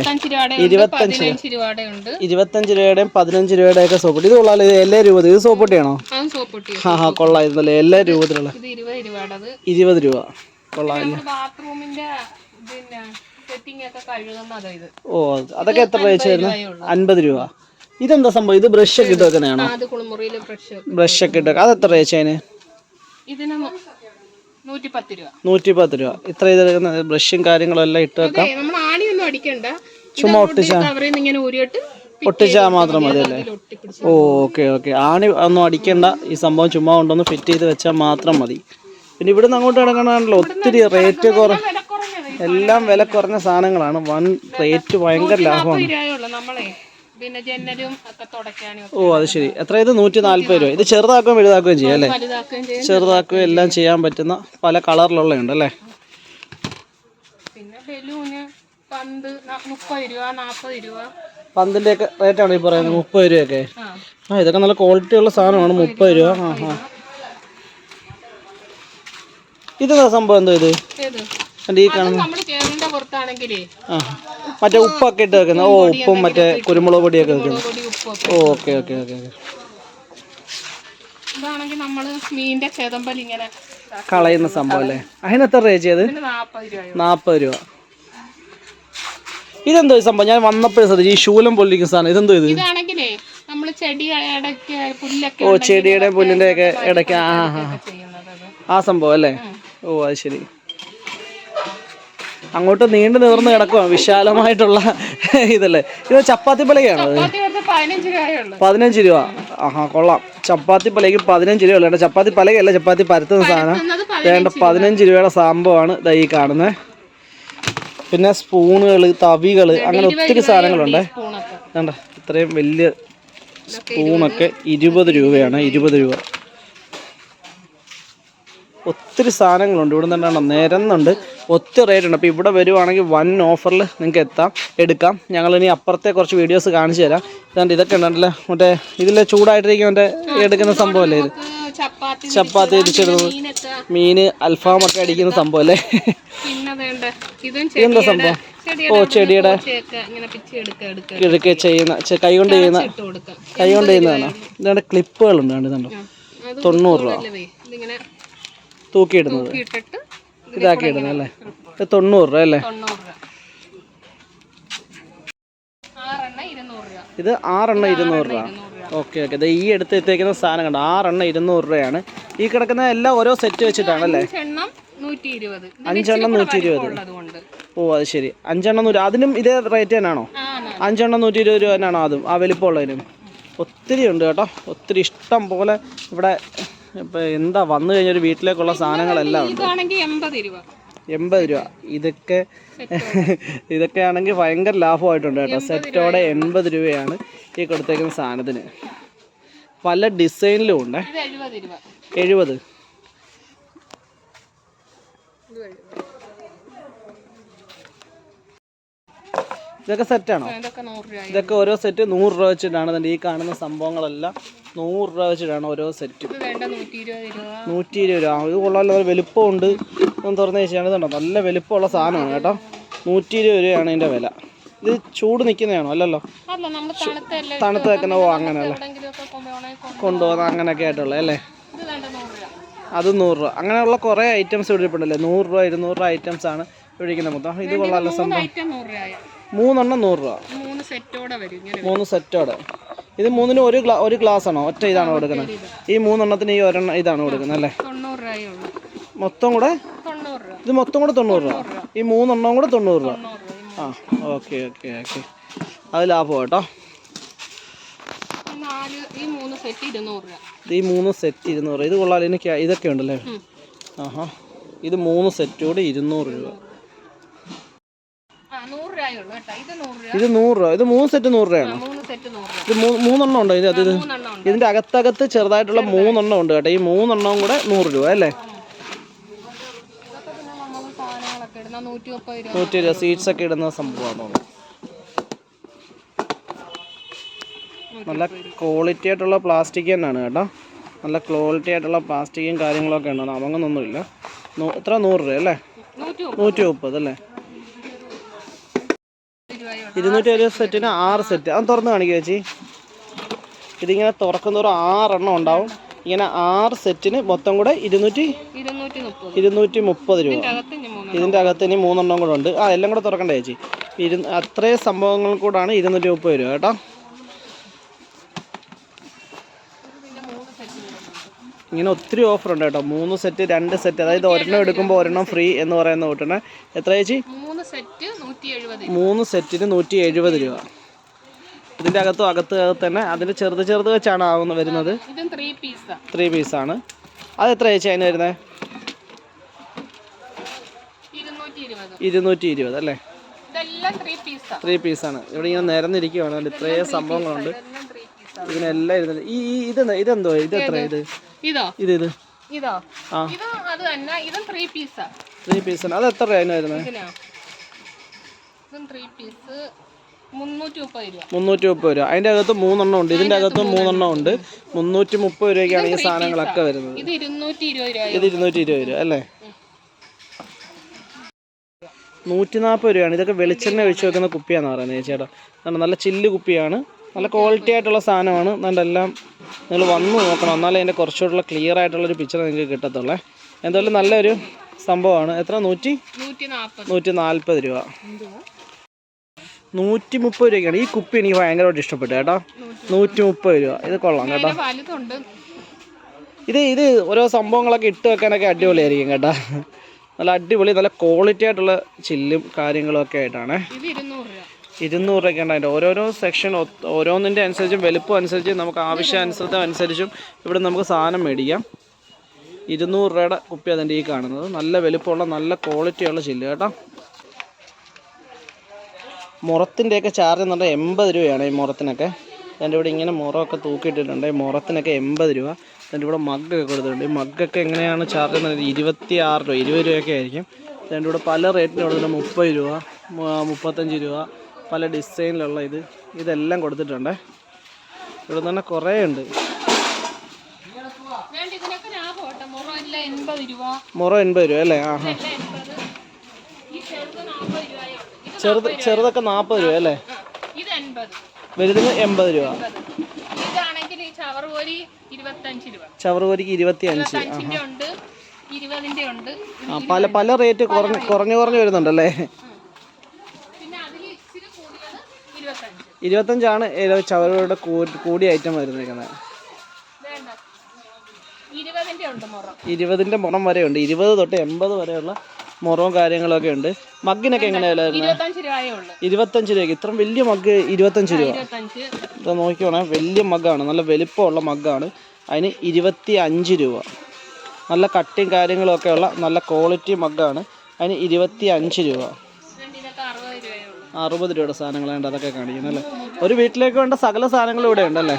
25 രൂപയുടെയും 15 രൂപയുടെയൊക്കെ സോപ്പ് പൊട്ടി. ഇത് കൊള്ളാലോ. ഇത് എല്ലാ രൂപ. ഇത് സോപ്പ് പൊട്ടിയാണോ? കൊള്ളായിരുന്നല്ലേ? എല്ലാ രൂപത്തിലുള്ള 20 രൂപ. കൊള്ളാമല്ലേ? ഓ അതൊക്കെ എത്ര രൂപ വരുന്നത്? 50 രൂപ. ഇതെന്താ സംഭവം? ഇത് ബ്രഷ് ഒക്കെ ഇട്ട് വെക്കുന്നതാണോ? ബ്രഷ് ഒക്കെ ഇട്ട് അത് എത്ര രൂപ അതിന്? 110 രൂപ. ഇത്ര ഇതെടുക്കുന്ന ബ്രഷും കാര്യങ്ങളും എല്ലാം ഇട്ട് വെക്കാം. ചുമ്മാ ഒട്ടിച്ചാൽ മാത്രം മതി അല്ലേ? ഓ ഓക്കെ ഓക്കെ. ആണി ഒന്നും അടിക്കണ്ട. ഈ സംഭവം ചുമ്മാ കൊണ്ടൊന്ന് ഫിറ്റ് ചെയ്ത് വെച്ചാൽ മാത്രം മതി. പിന്നെ ഇവിടെ നിന്ന് അങ്ങോട്ട് കിടക്കണമല്ലോ. ഒത്തിരി റേറ്റ് എല്ലാം വില കുറഞ്ഞ സാധനങ്ങളാണ്. വൻ റേറ്റ്, ഭയങ്കര ലാഭമാണ്. ഓ അത് ശരി. എത്ര ഇത്? 140 രൂപ. ഇത് ചെറുതാക്കുകയും വലുതാക്കുകയും ചെയ്യാം അല്ലേ? ചെറുതാക്കുകയും എല്ലാം ചെയ്യാൻ പറ്റുന്ന പല കളറിലുള്ളതുണ്ട് അല്ലേ? പന്തിൻ്റെ ഒക്കെ റേറ്റാണ് ഈ പറയുന്നത്. 30 രൂപയൊക്കെ. ഇതൊക്കെ നല്ല ക്വാളിറ്റി ഉള്ള സാധനമാണ്. 30 രൂപ. ഇതെന്താ സംഭവം? എന്തോ ഇത്? ഈ കാണുന്ന മറ്റേ ഉപ്പൊക്കെ ഇട്ട് വെക്കുന്ന. ഓ ഉപ്പും മറ്റേ കുരുമുളക് പൊടിയൊക്കെ വെക്കുന്നത്. Okay okay okay. കളയുന്ന സംഭവം അല്ലേ? അതിന് എത്ര രൂപ ചെയ്ത്? 40 രൂപ. ഇതെന്തോ ഈ സംഭവം? ഞാൻ വന്നപ്പോഴും ശ്രദ്ധിച്ചു. ഈ ശൂലം പൊള്ളിക്കുന്ന സാധനം. ഇതെന്തോ ഇത്? ഓ ചെടിയുടെ പുല്ലിന്റെ ഒക്കെ ഇടയ്ക്ക് ആ സംഭവം അല്ലേ? ഓ അത് ശരി. അങ്ങോട്ട് നീണ്ടു നിവർന്ന് കിടക്കുക. വിശാലമായിട്ടുള്ള ഇതല്ലേ? ഇത് ചപ്പാത്തി പലകയാണോ? 15 രൂപ. കൊള്ളാം. ചപ്പാത്തി പലകയ്ക്ക് 15 രൂപ ഉള്ളു. ചപ്പാത്തി പലകയല്ല, ചപ്പാത്തി പരത്തുന്ന സാധനം. വേണ്ട 15 രൂപയുടെ സംഭവമാണ് ഈ കാണുന്നത്. പിന്നെ സ്പൂണുകൾ, തവികൾ, അങ്ങനെ ഒത്തിരി സാധനങ്ങളുണ്ട്. വേണ്ട ഇത്രയും വലിയ സ്പൂണൊക്കെ 20 രൂപയാണ്. 20 രൂപ. ഒത്തിരി സാധനങ്ങളുണ്ട്. ഇവിടെ നിന്ന് നിരന്നുണ്ട്. ഒത്തിരി റേറ്റ് ഉണ്ട്. അപ്പോൾ ഇവിടെ വരുവാണെങ്കിൽ വൻ ഓഫറിൽ നിങ്ങൾക്ക് എടുക്കാം. ഞങ്ങളിനി അപ്പുറത്തെ കുറച്ച് വീഡിയോസ് കാണിച്ചു തരാം. ഇതാണ്ട് ഇതൊക്കെ ഉണ്ടല്ലേ, മറ്റേ ഇതിൽ ചൂടായിട്ടിരിക്കും മറ്റേ എടുക്കുന്ന സംഭവമല്ലേ ഇത്? ചപ്പാത്തി ഇടിച്ചിടുന്നത്, മീൻ, അൽഫാമൊക്കെ അടിക്കുന്ന സംഭവമല്ലേ? ഇതെന്താ സംഭവം? ഓ ചെടിയുടെ കിഴക്കെ ചെയ്യുന്ന കൈകൊണ്ട് ചെയ്യുന്നതാണ്. ഇതാണ്ട് ക്ലിപ്പുകളുണ്ട്. ഇതുണ്ടോ? 90 രൂപ തൂക്കിയിടുന്നത്, ഇതാക്കി ഇടുന്നത് അല്ലേ? 90 രൂപ അല്ലേ? ഇത് 6 എണ്ണം 200 രൂപ. Okay okay. ഇത് ഈ എടുത്തേക്കുന്ന സാധനം കണ്ടോ? 6 എണ്ണം 200 രൂപയാണ്. ഈ കിടക്കുന്ന എല്ലാം ഓരോ സെറ്റ് വെച്ചിട്ടാണല്ലേ? 5 എണ്ണം 120. ഓ അത് ശരി. 5 എണ്ണം 100. അതിനും ഇതേ റേറ്റ് തന്നെയാണോ? 5 എണ്ണം 120 രൂപ തന്നെയാണോ അതും? ആ വലിപ്പമുള്ളതിനും ഒത്തിരി ഉണ്ട് കേട്ടോ. ഒത്തിരി ഇഷ്ടം പോലെ ഇവിടെ ഇപ്പം എന്താ വന്നു കഴിഞ്ഞൊരു വീട്ടിലേക്കുള്ള സാധനങ്ങളെല്ലാം ഉണ്ട്. ഇതാണെങ്കിൽ 80 രൂപ. 80 രൂപ. ഇതൊക്കെ ആണെങ്കിൽ ഭയങ്കര ലാഭമായിട്ടുണ്ട് കേട്ടോ. സെറ്റോടെ 80 രൂപയാണ് ഈ കൊടുത്തേക്കുന്ന സാധനത്തിന്. പല ഡിസൈനിലും ഉണ്ട്. 70. ഇതൊക്കെ സെറ്റാണോ? ഇതൊക്കെ ഓരോ സെറ്റ് 100 രൂപ വെച്ചിട്ടാണ്. അതിൻ്റെ ഈ കാണുന്ന സംഭവങ്ങളെല്ലാം 100 രൂപ വെച്ചിട്ടാണ് ഓരോ സെറ്റും. 120 രൂപ. ഇത് കൊള്ളാമല്ലോ, വലുപ്പമുണ്ട്. ഒന്ന് തുറന്ന് വെച്ചാൽ ഇതുണ്ടോ, നല്ല വലുപ്പമുള്ള സാധനമാണ് കേട്ടോ. 120 രൂപയാണ് ഇതിൻ്റെ വില. ഇത് ചൂട് നിൽക്കുന്നതാണോ? അല്ലല്ലോ, തണുത്ത് വെക്കുന്ന. ഓ അങ്ങനെയല്ല, കൊണ്ടുപോകുന്ന അങ്ങനെയൊക്കെ ആയിട്ടുള്ളത് അല്ലേ. അത് 100 രൂപ. അങ്ങനെയുള്ള കുറേ ഐറ്റംസ് ഇവിടെ ഇരിപ്പുണ്ടല്ലേ. 100 രൂപ 200 രൂപ ഐറ്റംസ് ആണ് ഇവിടെ ഇരിക്കുന്നത് മൊത്തം. ഇത് കൊള്ളാമല്ലോ സംഭവം. 3 എണ്ണം 100 രൂപ. 3 സെറ്റോടെ. ഇത് 3നും ഒരു ഗ്ലാസ് ആണോ? ഒറ്റ ഇതാണോ കൊടുക്കുന്നത്? ഈ 3 എണ്ണത്തിന് ഈ ഒരെണ്ണം ഇതാണ് കൊടുക്കുന്നത് അല്ലേ? മൊത്തം കൂടെ ഇത് മൊത്തം കൂടെ 90 രൂപ. ഈ 3 എണ്ണം കൂടെ 90 രൂപ. ആ ഓക്കെ. അത് ലാഭം കേട്ടോ. ഈ 3 സെറ്റ് 200 രൂപ. ഇത് കൊള്ളാലോ. എനിക്ക് ഇതൊക്കെ ഉണ്ടല്ലേ. ആഹാ, ഇത് 3 സെറ്റ് കൂടെ 200 രൂപ. ഇത് 100 രൂപ. ഇത് 3 സെറ്റ് 100 രൂപയാണോ? ഇത് 3 എണ്ണം ഉണ്ടോ? ഇതിൻ്റെ അകത്തകത്ത് ചെറുതായിട്ടുള്ള 3 എണ്ണം ഉണ്ട് കേട്ടോ. ഈ 3 എണ്ണവും കൂടെ 100 രൂപ അല്ലേ? 130 രൂപ. സീഡ്സ് ഒക്കെ ഇടുന്ന സംഭവമാണോ? നല്ല ക്വാളിറ്റി ആയിട്ടുള്ള പ്ലാസ്റ്റിക് തന്നെയാണ് കേട്ടോ. നല്ല ക്വാളിറ്റി ആയിട്ടുള്ള പ്ലാസ്റ്റിക്കും കാര്യങ്ങളൊക്കെ ഉണ്ടോ? അവങ്ങനൊന്നുമില്ല. എത്ര? 100 രൂപ അല്ലേ? 130 അല്ലേ? 220 സെറ്റിന് 6 സെറ്റ്. അത് തുറന്ന് കാണിക്കുക ചേച്ചി. ഇതിങ്ങനെ തുറക്കുന്നതോറും 6 എണ്ണം ഉണ്ടാവും. ഇങ്ങനെ 6 സെറ്റിന് മൊത്തം കൂടെ 230 രൂപ. ഇതിൻ്റെ അകത്ത് ഇനി 3 എണ്ണം കൂടെ ഉണ്ട്. എല്ലാം കൂടെ തുറക്കണ്ടേ ചേച്ചി? അത്രയും സംഭവങ്ങൾ കൂടാണ് 230 രൂപ കേട്ടോ. ഇങ്ങനെ ഒത്തിരി ഓഫർ ഉണ്ട് കേട്ടോ. 3 സെറ്റ് 2 സെറ്റ്, അതായത് ഒരെണ്ണം എടുക്കുമ്പോൾ ഒരെണ്ണം ഫ്രീ എന്ന് പറയുന്ന കൂട്ടണേ. എത്ര ചേച്ചി? 3 സെറ്റിന് 170 രൂപ. ഇതിൻ്റെ അകത്ത് തന്നെ അതിൻ്റെ ചെറുത് വെച്ചാണ് വരുന്നത്. 3 പീസാണ്. അത് എത്ര ചേച്ചി അതിന് വരുന്നത്? 220 അല്ലേ? 3 പീസാണ്. ഇവിടെ ഇങ്ങനെ നിരന്നിരിക്കുകയാണ്. അതിൽ ഇത്രയും സംഭവങ്ങളുണ്ട്. ഇതിനെല്ലാം ഇരുന്നില്ല. ഇതെന്തോ? ഇത് എത്ര? ഇത് 3 പീസാണ്. അത് എത്ര രൂപ അതിന് വരുന്നത്? 330 രൂപ. അതിൻ്റെ അകത്ത് 3 എണ്ണം ഉണ്ട്. ഇതിൻ്റെ അകത്തും 3 എണ്ണം ഉണ്ട്. 330 രൂപയ്ക്കാണ് ഈ സാധനങ്ങളൊക്കെ വരുന്നത്. ഇത് 220 രൂപ അല്ലേ? 140 രൂപയാണ്. ഇതൊക്കെ വെളിച്ചെണ്ണ ഒഴിച്ച് വെക്കുന്ന കുപ്പിയാണെന്ന് പറയുന്നത് ചേട്ടാ. നല്ല ചില്ല് കുപ്പിയാണ്. നല്ല ക്വാളിറ്റി ആയിട്ടുള്ള സാധനമാണ്. എല്ലാം നിങ്ങൾ വന്ന് നോക്കണം, എന്നാലേ അതിൻ്റെ കുറച്ചുകൂടെ ക്ലിയർ ആയിട്ടുള്ളൊരു പിക്ചർ നിങ്ങൾക്ക് കിട്ടത്തുള്ളേ. എന്തായാലും നല്ലൊരു സംഭവമാണ്. എത്ര? 140 രൂപ. 130 രൂപയ്ക്കാണ്. ഈ കുപ്പി എനിക്ക് ഭയങ്കരമായിട്ട് ഇഷ്ടപ്പെട്ടു കേട്ടോ. 130 രൂപ. ഇത് കൊള്ളാം കേട്ടോ. ഇത് ഓരോ സംഭവങ്ങളൊക്കെ ഇട്ട് വെക്കാനൊക്കെ അടിപൊളിയായിരിക്കും കേട്ടോ. നല്ല അടിപൊളി, നല്ല ക്വാളിറ്റി ആയിട്ടുള്ള ചില്ലും കാര്യങ്ങളും ഒക്കെ ആയിട്ടാണ്. 200 രൂപയ്ക്കാണ്. അതിൻ്റെ ഓരോരോ സെക്ഷൻ ഓരോന്നിൻ്റെ അനുസരിച്ചും വലുപ്പം അനുസരിച്ചും നമുക്ക് ആവശ്യാനുസരിച്ചും ഇവിടെ നമുക്ക് സാധനം മേടിക്കാം. 200 രൂപയുടെ കുപ്പി അതിൻ്റെ ഈ കാണുന്നത്. നല്ല വലുപ്പമുള്ള നല്ല ക്വാളിറ്റിയുള്ള ചില്ല് കേട്ടോ. മുറത്തിൻ്റെയൊക്കെ ചാർജ് എന്ന് പറഞ്ഞാൽ 80 രൂപയാണ്. ഈ മുറത്തിനൊക്കെ അതിൻ്റെ ഇവിടെ ഇങ്ങനെ മുറമൊക്കെ തൂക്കിയിട്ടിട്ടുണ്ട്. ഈ മുറത്തിനൊക്കെ 80 രൂപ. അതിൻ്റെ ഇവിടെ മഗ്ഗൊക്കെ കൊടുത്തിട്ടുണ്ട്. ഈ മഗ്ഗൊക്കെ എങ്ങനെയാണ് ചാർജ് എന്ന് പറഞ്ഞാൽ 26 രൂപ 20 രൂപയൊക്കെ ആയിരിക്കും. അതിൻ്റെ ഇവിടെ പല റേറ്റിന് കൊടുത്തിട്ടുണ്ട്. 30 രൂപ 35 രൂപ പല ഡിസൈനിലുള്ള ഇതെല്ലാം കൊടുത്തിട്ടുണ്ട്. ഇവിടെ തന്നെ കുറേ ഉണ്ട്. മുറ 80 രൂപ അല്ലേ? ചെറുതൊക്കെ 40 രൂപ അല്ലേ? വലുതിന് 80 രൂപ. ചവറുപൊരിക്ക് 25. പല റേറ്റ് കുറഞ്ഞു വരുന്നുണ്ടല്ലേ? 25 ചവറുപൊരിയുടെ കൂടിയ ഐറ്റം വരുന്നേക്കുന്നത്. 20ൻ്റെ മുറം വരെ ഉണ്ട്. 20 തൊട്ട് 80 വരെയുള്ള മുറവും കാര്യങ്ങളൊക്കെ ഉണ്ട്. മഗ്ഗിനൊക്കെ എങ്ങനെയാണ്? 25 രൂപയ്ക്ക്. ഇത്രയും വലിയ മഗ്ഗ് 25 രൂപ. ഇത് നോക്കിക്കോണേ, വലിയ മഗ്ഗാണ്. നല്ല വലിപ്പമുള്ള മഗ്ഗാണ്. അതിന് 25 രൂപ. നല്ല കട്ടിയും കാര്യങ്ങളൊക്കെ ഉള്ള നല്ല ക്വാളിറ്റി മഗ്ഗാണ്. അതിന് 25 രൂപ. 60 രൂപയുടെ സാധനങ്ങളുണ്ട്, അതൊക്കെ കാണിക്കുന്നത് അല്ലേ. ഒരു വീട്ടിലേക്ക് വേണ്ട സകല സാധനങ്ങളും ഇവിടെ ഉണ്ടല്ലേ.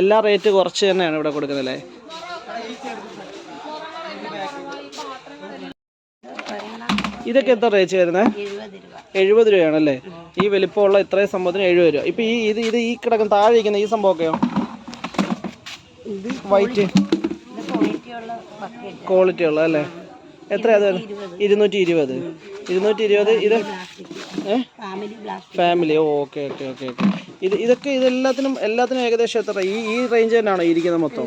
എല്ലാ റേറ്റ് കുറച്ച് തന്നെയാണ് ഇവിടെ കൊടുക്കുന്നല്ലേ. ഇതൊക്കെ എത്ര റേറ്റ് വരുന്നത്? 70 രൂപയാണല്ലേ. ഈ വലിപ്പമുള്ള ഇത്രയും സംഭവത്തിന് 70 രൂപ. ഇപ്പം ഇത് ഈ കിടക്കുന്ന താഴെ ഇരിക്കുന്ന ഈ സംഭവമൊക്കെയോ? വൈറ്റ് ക്വാളിറ്റി ഉള്ള അല്ലേ. എത്രയാണ്? 220. ഇത് ഫാമിലി. ഓക്കെ. എല്ലാത്തിനും ഏകദേശം എത്ര? ഈ റേഞ്ച് തന്നെയാണോ ഇരിക്കുന്നത് മൊത്തം?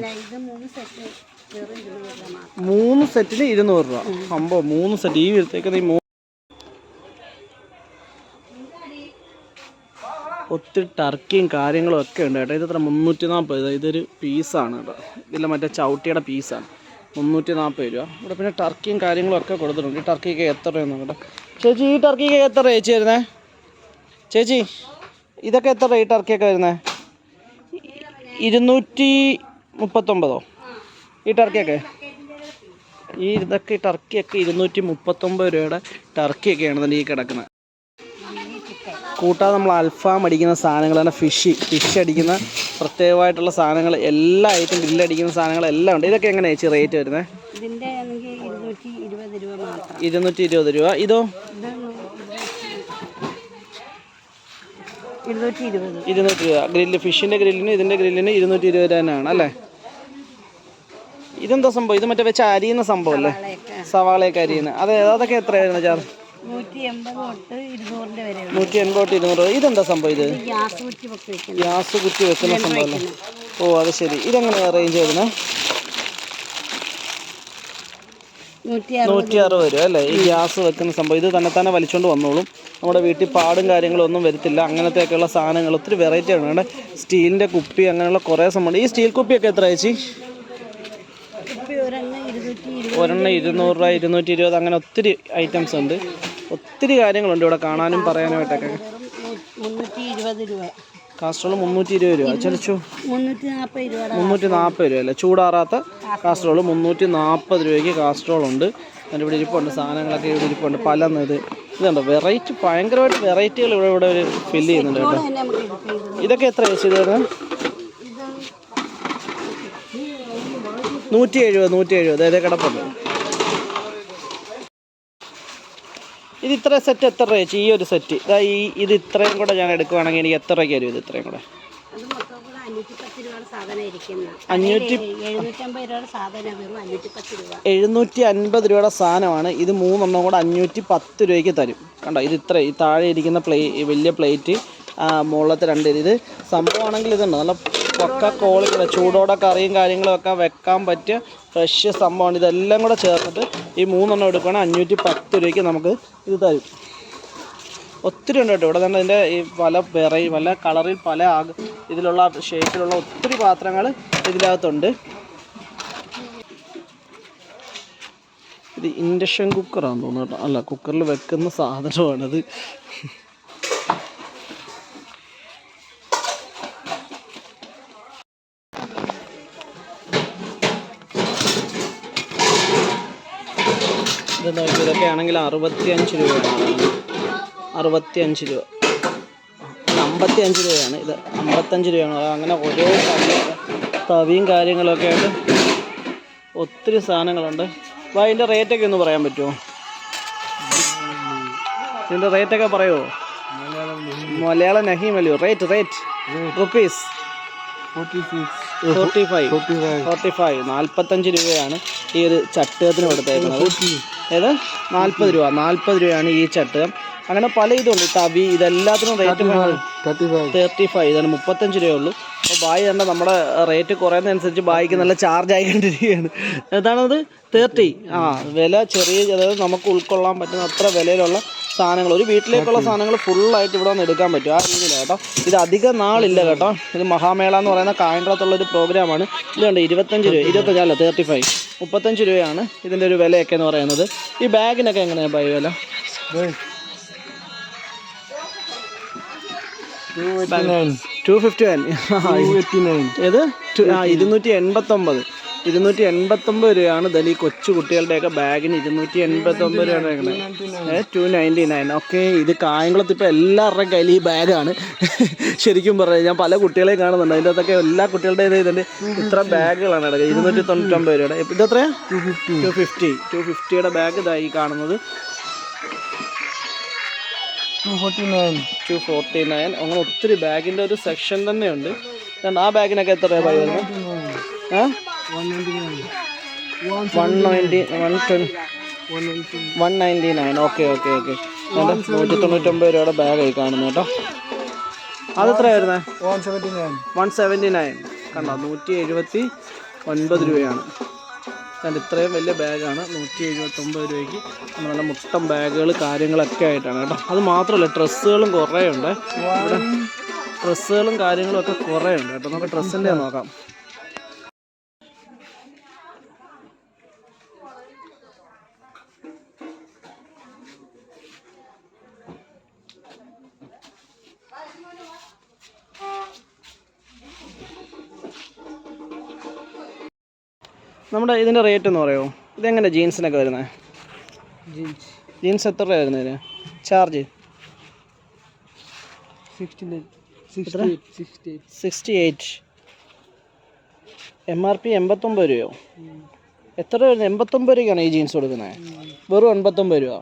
3 സെറ്റിന് 200 രൂപ. സംഭവം 3 സെറ്റ് ഈ വീഴത്തേക്ക് ഒത്തിരി ടർക്കിയും കാര്യങ്ങളും ഒക്കെ ഉണ്ട് കേട്ടോ. ഇതെത്ര? 340. ഇതൊരു പീസാണ് കേട്ടോ. ഇതില്ല മറ്റേ ചവിട്ടിയുടെ പീസാണ്. 340 രൂപ. ഇവിടെ പിന്നെ ടർക്കിയും കാര്യങ്ങളും ഒക്കെ കൊടുത്തിട്ടുണ്ട്. ഈ ടർക്കിക്ക് എത്ര രൂപ കേട്ടോ. ചേച്ചി ഈ ടർക്കിക്ക് എത്ര ചേച്ചി വരുന്നത്? ചേച്ചി ഇതൊക്കെ എത്ര ഈ ടർക്കിയൊക്കെ വരുന്നത്? 239 ഈ ടർക്കിയൊക്കെ. ഇതൊക്കെ ടർക്കിയൊക്കെ 239 രൂപയുടെ ടർക്കിയൊക്കെയാണ് തന്നെ ഈ കിടക്കുന്നത്. കൂട്ടാതെ നമ്മൾ അൽഫാം അടിക്കുന്ന സാധനങ്ങൾ തന്നെ, ഫിഷ് അടിക്കുന്ന പ്രത്യേകമായിട്ടുള്ള സാധനങ്ങൾ, എല്ലാ ഐറ്റം ഗ്രില്ലടിക്കുന്ന സാധനങ്ങളെല്ലാം ഉണ്ട്. ഇതൊക്കെ എങ്ങനെയാണ് ചേച്ചി റേറ്റ് വരുന്നത്? 220 രൂപ. ഇതോ? 200 രൂപ. ഗ്രില്ല്, ഫിഷിൻ്റെ ഗ്രില്ലിന് ഇതിൻ്റെ ഗ്രില്ലിന് 220 രൂപ തന്നെയാണ് അല്ലേ. ഇതെന്താ സംഭവം? ഇത് മറ്റേ വെച്ച് അരിയുന്ന സംഭവം അല്ലേ, സവാളയൊക്കെ അരിയുന്ന. അതൊക്കെ എത്രയായിരുന്നു ചാർജ്? 180 തൊട്ട് 200. ഇതെന്താ സംഭവം? ഇത് ഗ്യാസ് കുറ്റി വെക്കുന്ന സംഭവം അല്ലേ. ഓ അത് ശരി. ഇതെങ്ങനെയാണ് റേഞ്ച് വരുന്നത്? 160 രൂപ അല്ലേ ഈ ഗ്യാസ് വെക്കുന്ന സംഭവം. ഇത് തന്നെ വലിച്ചുകൊണ്ട് വന്നോളും. നമ്മുടെ വീട്ടിൽ പാടും കാര്യങ്ങളും ഒന്നും വരത്തില്ല. അങ്ങനത്തെയൊക്കെയുള്ള സാധനങ്ങൾ ഒത്തിരി വെറൈറ്റി ആണ്. ഇവിടെ സ്റ്റീലിൻ്റെ കുപ്പി അങ്ങനെയുള്ള കുറേ സംഭവം. ഈ സ്റ്റീൽ കുപ്പിയൊക്കെ എത്ര ചേച്ചി? ഒരെണ്ണം 200 രൂപ, 220. അങ്ങനെ ഒത്തിരി ഐറ്റംസ് ഉണ്ട്. ഒത്തിരി കാര്യങ്ങളുണ്ട് ഇവിടെ കാണാനും പറയാനുമായിട്ടൊക്കെ. കാസ്ട്രോൾ 320 രൂപ. ചലിച്ചു 340 രൂപ അല്ലേ. ചൂടാറാത്ത കാസ്ട്രോൾ 340 രൂപയ്ക്ക് കാസ്ട്രോൾ ഉണ്ട്. അതിൻ്റെ ഇവിടെ ഇരിപ്പുണ്ട്. സാധനങ്ങളൊക്കെ ഇവിടെ ഇരിപ്പുണ്ട്. ഇതുണ്ട് വെറൈറ്റി, ഭയങ്കരമായിട്ട് വെറൈറ്റികൾ ഇവിടെ ഒരു ഫില്ല് ചെയ്യുന്നുണ്ട് കേട്ടോ. ഇതൊക്കെ എത്ര ചേച്ചി ഇത് വരുന്നത്? 170. അതായത് കിടപ്പുണ്ട്. ഇത് ഇത്ര സെറ്റ് എത്ര രൂപ ചേച്ചി? ഈ ഒരു സെറ്റ് ഇത് ഇത്രയും കൂടെ ഞാൻ എടുക്കുവാണെങ്കിൽ എനിക്ക് എത്ര രൂപയ്ക്ക് വരും? ഇത് ഇത്രയും കൂടെ 750 രൂപയുടെ സാധനമാണ്. ഇത് 3 എണ്ണം കൂടെ 510 രൂപയ്ക്ക് തരും. കണ്ടോ, ഇത് ഇത്ര ഈ താഴെ ഇരിക്കുന്ന വലിയ പ്ലേറ്റ്, മുകളിലത്തെ 2 ഇത് സംഭവമാണെങ്കിൽ ഇതുണ്ട്. നല്ല പക്ക ക്വാളിറ്റി, ചൂടോടെ കറിയും കാര്യങ്ങളും ഒക്കെ വെക്കാൻ പറ്റിയ ഫ്രഷ് സംഭവമാണ്. ഇതെല്ലാം കൂടെ ചേർന്നിട്ട് ഈ 3 എണ്ണം എടുക്കുകയാണെങ്കിൽ 510 രൂപയ്ക്ക് നമുക്ക് ഇത് തരും. ഒത്തിരി ഉണ്ട് കേട്ടോ ഇവിടെ തന്നെ. ഇതിൻ്റെ ഈ പല കളറിൽ പല ഇതിലുള്ള ഷേപ്പിലുള്ള ഒത്തിരി പാത്രങ്ങൾ ഇതിനകത്തുണ്ട്. ഇത് ഇൻഡക്ഷൻ കുക്കറാണെന്ന് തോന്നുന്നു കേട്ടോ. അല്ല, കുക്കറിൽ വെക്കുന്ന സാധനമാണത്. ഇതൊക്കെ ആണെങ്കിൽ 65 രൂപയാണ്. 65 രൂപ. 55 രൂപയാണ്. ഇത് 55 രൂപയാണ്. അങ്ങനെ ഓരോ തവിയും കാര്യങ്ങളൊക്കെ ആയിട്ട് ഒത്തിരി സാധനങ്ങളുണ്ട്. അപ്പോൾ അതിൻ്റെ റേറ്റൊക്കെ ഒന്ന് പറയാൻ പറ്റുമോ? ഇതിൻ്റെ റേറ്റൊക്കെ പറയുമോ? മലയാളം നഹീമല്ലോ. Rate rupees 45. 45 രൂപയാണ് ഈ ഒരു ചട്ടുകത്തിന് കൊടുത്തേക്കുന്നത്. ഏത് 40 രൂപ. 40 രൂപയാണ് ഈ ചട്ടുകം. അങ്ങനെ പല ഇതുണ്ട്. തവി, ഇതെല്ലാത്തിനും റേറ്റ് 35. ഇതാണ് 35 രൂപയുള്ളൂ. അപ്പോൾ ബായി തന്നെ നമ്മുടെ റേറ്റ് കുറയുന്നതനുസരിച്ച് ബായിക്ക് നല്ല ചാർജ് ആയിക്കൊണ്ടിരിക്കുകയാണ്. ഏതാണത് 30. വില ചെറിയ, അതായത് നമുക്ക് ഉൾക്കൊള്ളാൻ പറ്റുന്ന അത്ര വിലയിലുള്ള സാധനങ്ങൾ, ഒരു വീട്ടിലേക്കുള്ള സാധനങ്ങൾ ഫുള്ളായിട്ട് ഇവിടെ വന്ന് എടുക്കാൻ പറ്റും. ആ രീതിയിലാണ് കേട്ടോ. ഇത് അധികം നാളില്ല കേട്ടോ. ഇത് മഹാമേള എന്ന് പറയുന്ന കായംകുളത്തുള്ളൊരു പ്രോഗ്രാമാണ്. ഇതുണ്ട് 25 രൂപ. 25 അല്ല 35. 35 രൂപയാണ് ഇതിൻ്റെ ഒരു വിലയൊക്കെ എന്ന് പറയുന്നത്. ഈ ബാഗിനൊക്കെ എങ്ങനെയാണ് ബായി വില? 289 259 ഏത് 289 രൂപയാണ് ഇതിൽ ഈ കൊച്ചു കുട്ടികളുടെയൊക്കെ ബാഗിന് 289 രൂപയാണ് വെക്കുന്നത്. 299. ഓക്കെ, ഇത് കായംകുളത്ത് ഇപ്പോൾ എല്ലാവരുടെയും കയ്യിൽ ഈ ബാഗാണ്. ശരിക്കും പറയാം, ഞാൻ പല കുട്ടികളെയും കാണുന്നുണ്ട്, അതിൻ്റെ അകത്തൊക്കെ എല്ലാ കുട്ടികളുടെ ഇതിൽ ഇത്ര ബാഗുകളാണ് കിടക്കുക. 299 രൂപയുടെ. ഇത് എത്രയാണ്? 250യുടെ ബാഗ് ഇതായി കാണുന്നത്. 249. അങ്ങനെ ഒത്തിരി ബാഗിൻ്റെ ഒരു സെക്ഷൻ തന്നെയുണ്ട്. ആ ബാഗിനൊക്കെ എത്ര രൂപ വരുന്നത്? 199. ഓക്കെ. 199 രൂപയുടെ ബാഗായി കാണുന്നു കേട്ടോ. അതെത്രയാണ് വരുന്നത്? 179. കണ്ടോ, 179 രൂപയാണ്. കാരണം ഇത്രയും വലിയ ബാഗാണ്. 179 രൂപയ്ക്ക് നല്ല മുട്ടം ബാഗുകൾ കാര്യങ്ങളൊക്കെ ആയിട്ടാണ് കേട്ടോ. അത് മാത്രമല്ല, ഡ്രസ്സുകളും കുറേ ഉണ്ട് ഇവിടെ. ഡ്രസ്സുകളും കാര്യങ്ങളും ഒക്കെ കുറേ ഉണ്ട് കേട്ടോ. നമുക്ക് ഡ്രസ്സിൻ്റെ നോക്കാം. നമ്മുടെ ഇതിൻ്റെ റേറ്റ് എന്ന് പറയുമോ? ഇതെങ്ങനെ ജീൻസിനൊക്കെ വരുന്നത്? ജീൻസ് എത്ര രൂപ വരുന്നതിന് ചാർജ്? 68. MRP 89 രൂപയോ? എത്ര രൂപ വരുന്നത്? 89 രൂപയ്ക്കാണ് ഈ ജീൻസ് കൊടുക്കുന്നത്? വെറും 89 രൂപ.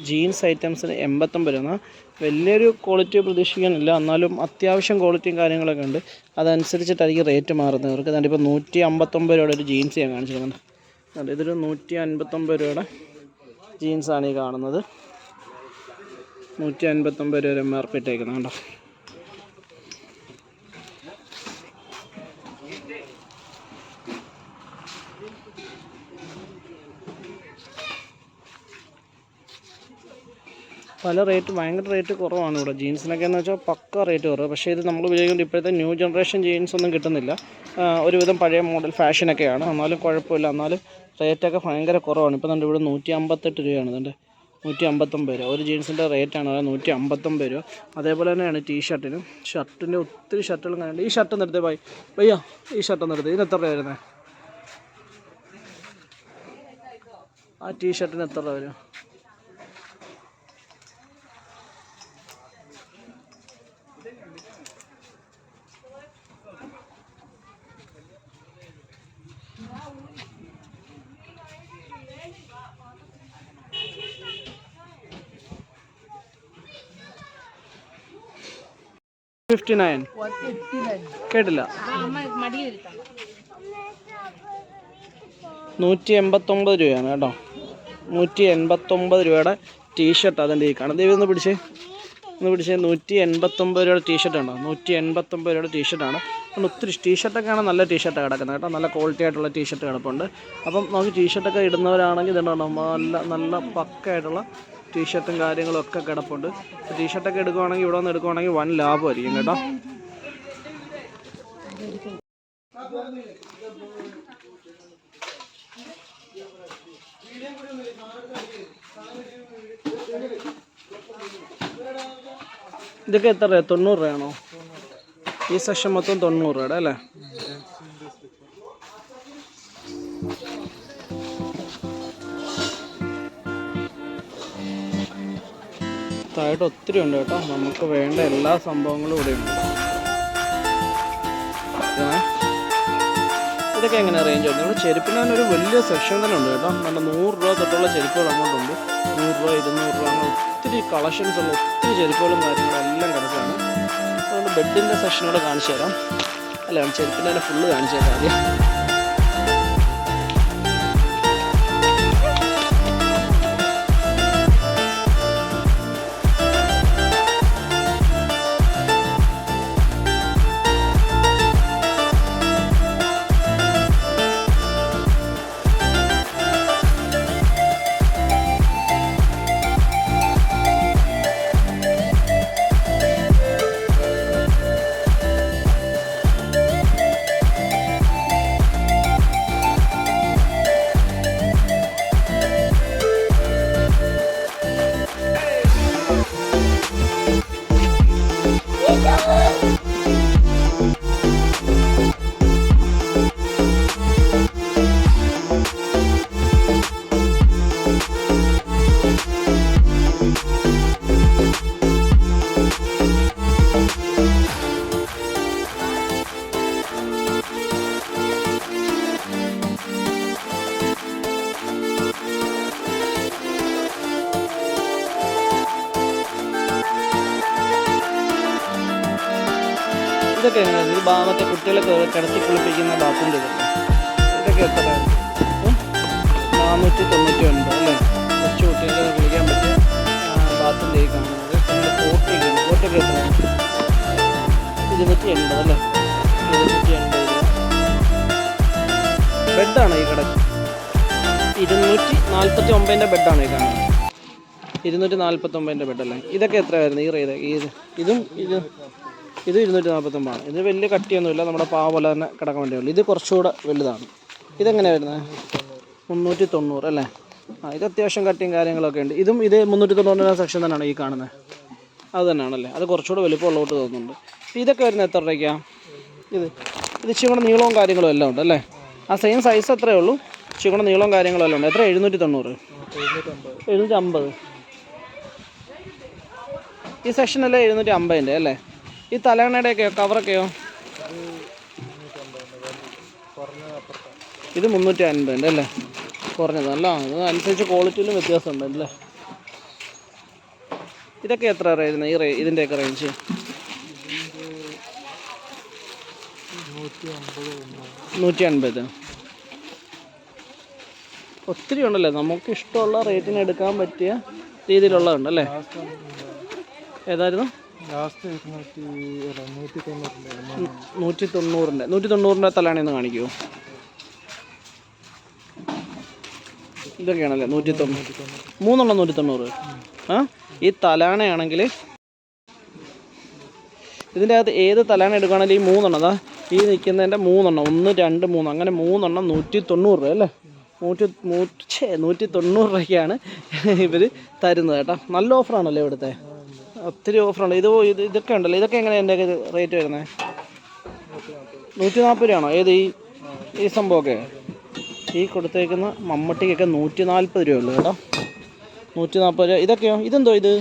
ജീൻസ് ഐറ്റംസിന് 89 രൂപ. വലിയൊരു ക്വാളിറ്റി പ്രതീക്ഷിക്കാനില്ല, എന്നാലും അത്യാവശ്യം ക്വാളിറ്റിയും കാര്യങ്ങളൊക്കെ ഉണ്ട്. അതനുസരിച്ചിട്ടായിരിക്കും റേറ്റ് മാറുന്നത്. അവർക്ക് തന്നെ ഇപ്പോൾ 159 രൂപയുടെ ഒരു ജീൻസ് ഞാൻ കാണിച്ചിരുന്നത്. ഇതൊരു 159 രൂപയുടെ ജീൻസാണ് ഈ കാണുന്നത്. 159 രൂപ MRP ഇട്ടേക്കുന്നത് കണ്ടോ. പല റേറ്റ് ഭയങ്കര റേറ്റ് കുറവാണ് ഇവിടെ ജീൻസിനൊക്കെ എന്ന് വെച്ചാൽ പക്ക റേറ്റ് കുറവ്. പക്ഷേ ഇത് നമ്മൾ ഉപയോഗിക്കുമ്പോൾ ഇപ്പോഴത്തെ ന്യൂ ജനറേഷൻ ജീൻസ് ഒന്നും കിട്ടുന്നില്ല. ഒരുവിധം പഴയ മോഡൽ ഫാഷനൊക്കെയാണ്, എന്നാലും കുഴപ്പമില്ല. എന്നാലും റേറ്റൊക്കെ ഭയങ്കര കുറവാണ്. ഇപ്പോൾ നമ്മുടെ ഇവിടെ 158 രൂപയാണ്. ഇതിൻ്റെ 159 രൂപ ഒരു ജീൻസിൻ്റെ റേറ്റാണ്. 159 രൂപ. അതേപോലെ തന്നെയാണ് ടീഷർട്ടിനും. ഷർട്ടിൻ്റെ ഒത്തിരി ഷർട്ടുകളും കാണുന്നുണ്ട്. ഈ ഷർട്ട് നിർത്തി ഭയ്യ, ഈ ഷർട്ട് നിർത്തി. ഇതിന് എത്ര രൂപ വരുന്നത്? ആ ടീഷർട്ടിന് എത്ര രൂപ വരും? 159. കേട്ടില്ല. 189 രൂപയാണ് കേട്ടോ. 189 രൂപയുടെ ടീഷർട്ട് അതിൻ്റെ ഈ കാണുന്നത്. ഒന്ന് പിടിച്ചേ 189 രൂപയുടെ ടീഷർട്ട് ഉണ്ടോ? 189 രൂപയുടെ ടീഷർട്ടാണ്. ഒത്തിരി ടീഷർട്ടൊക്കെയാണ് നല്ല ടീഷർട്ടാണ് കിടക്കുന്നത് കേട്ടോ. നല്ല ക്വാളിറ്റി ആയിട്ടുള്ള ടീഷർട്ട് കിടപ്പുണ്ട്. അപ്പം നമുക്ക് ടീഷർട്ടൊക്കെ ഇടുന്നവരാണെങ്കിൽ ഇതുണ്ടോ, നല്ല പക്കയായിട്ടുള്ള ടീഷർട്ടും കാര്യങ്ങളും ഒക്കെ കിടപ്പുണ്ട്. ടീഷർട്ടൊക്കെ എടുക്കുവാണെങ്കിൽ ഇവിടെ നിന്ന് എടുക്കുവാണെങ്കിൽ വൻ ലാഭമായിരിക്കും കേട്ടോ. ഇതൊക്കെ എത്ര രൂപ? 90 രൂപയാണോ? ഈ സെക്ഷൻ മൊത്തം 90 രൂപയുടെ അല്ലേ? താഴോട്ട് ഒത്തിരി ഉണ്ട് കേട്ടോ. നമുക്ക് വേണ്ട എല്ലാ സംഭവങ്ങളും ഇവിടെ ഉണ്ട്. ഇതൊക്കെ എങ്ങനെയാണ് റേഞ്ച് വരുന്നത്? ഇവിടെ ചെരുപ്പിന് തന്നെ ഒരു വലിയ സെക്ഷൻ തന്നെ ഉണ്ട് കേട്ടോ. നല്ല 100 രൂപ തൊട്ടുള്ള ചെരുപ്പുകൾ അങ്ങോട്ടുണ്ട്. 100 രൂപ 200 രൂപ അങ്ങനെ ഒത്തിരി കളക്ഷൻസ് ഉള്ള ഒത്തിരി ചെരുപ്പുകളും കാര്യങ്ങളും എല്ലാം കിടക്കുകയാണ്. അതുകൊണ്ട് ബെഡിൻ്റെ സെക്ഷനോട് കാണിച്ചു തരാം. അല്ല, ചെരുപ്പിൻ്റെ തന്നെ ഫുള്ള് കാണിച്ചു തരാം ആദ്യം. ഇതൊക്കെ എങ്ങനെയാണ്? ഇത് മറ്റേ കുട്ടികളെ കിടത്തി കുളിപ്പിക്കുന്ന ബാത്തിൻ്റെ ഇതൊക്കെ ഇതൊക്കെ എത്ര? 499 അല്ലേ? കൊച്ചു കുട്ടികൾക്ക് കുളിക്കാൻ പറ്റിയ ബാത്തിൻ്റെ ഈ കാണുന്നത്. പിന്നെ കോട്ടൊക്കെ എത്രയാണ്? 280 അല്ലേ? 280 രൂപ. ബെഡാണ് ഈ കിടക്ക്. 249 ബെഡാണ് ഈ കാണുന്നത്. 249 ബെഡല്ലേ? ഇതൊക്കെ എത്രയായിരുന്നു ഈ റേറ്റ്? ഇതും 249 ആണ്. ഇത് വലിയ കട്ടിയൊന്നുമില്ല, നമ്മുടെ പാവ പോലെ തന്നെ കിടക്കാൻ വേണ്ടിയുള്ളൂ. ഇത് കുറച്ചുകൂടെ വലുതാണ്. ഇതെങ്ങനെയാണ് വരുന്നത്? 390 അല്ലേ? ഇത് അത്യാവശ്യം കട്ടിയും കാര്യങ്ങളൊക്കെ ഉണ്ട്. ഇത് 390 സെക്ഷൻ തന്നെയാണ് ഈ കാണുന്നത്. അത് തന്നെയാണല്ലേ? അത് കുറച്ചുകൂടെ വലുപ്പമുള്ളോട്ട് തോന്നുന്നുണ്ട്. ഇതൊക്കെ വരുന്നത് എത്ര രൂപയ്ക്കാണ്? ഇത് ഇച്ചിരി കൂടെ നീളവും കാര്യങ്ങളും എല്ലാം ഉണ്ട് അല്ലേ? ആ സെയിം സൈസ് അത്രയേ ഉള്ളൂ, ഇച്ചിരി കൂടെ നീളവും കാര്യങ്ങളും എല്ലാം ഉണ്ട്. എത്ര? 790? 750. ഈ സെക്ഷനല്ലേ 750 അല്ലേ? ഈ തലയണയുടെയൊക്കെയോ കവറൊക്കെയോ? ഇത് 350 അല്ലേ? കുറഞ്ഞത് അല്ല, അതനുസരിച്ച് ക്വാളിറ്റിയിലും വ്യത്യാസമുണ്ട് അല്ലേ? ഇതൊക്കെ എത്ര വരുന്നത് ഈ ഇതിൻ്റെയൊക്കെ റേഞ്ച്? 150. ഒത്തിരി ഉണ്ടല്ലേ? നമുക്ക് ഇഷ്ടമുള്ള റേറ്റിന് എടുക്കാൻ പറ്റിയ രീതിയിലുള്ളതുണ്ടല്ലേ? ഏതായിരുന്നു? 190 തലാണെന്ന് കാണിക്കുമോ? ഇതൊക്കെയാണല്ലേ 190? 3 190. ആ ഈ തലാണയാണെങ്കിൽ ഇതിൻ്റെ അകത്ത് ഏത് തലാണ എടുക്കുകയാണെങ്കിൽ ഈ 3 അതാ ഈ നിൽക്കുന്നതിൻ്റെ 3 1 2 3 അങ്ങനെ 3 190 രൂപ അല്ലേ? 190 രൂപയ്ക്കാണ് ഇവർ തരുന്നത് കേട്ടോ. നല്ല ഓഫറാണല്ലോ ഇവിടുത്തെ, ഒത്തിരി ഓഫറുണ്ട്. ഇതൊക്കെ ഉണ്ടല്ലോ. ഇതൊക്കെ എങ്ങനെയാണ് എൻ്റെ റേറ്റ് വരുന്നത്? 140 രൂപയാണോ? ഏത് ഈ സംഭവമൊക്കെ? ഈ കൊടുത്തേക്കുന്ന മമ്മട്ടിക്കൊക്കെ 140 രൂപ ഉള്ളൂ കേട്ടോ. 140 രൂപ. ഇതൊക്കെയോ? ഇതെന്തോ ഇത്?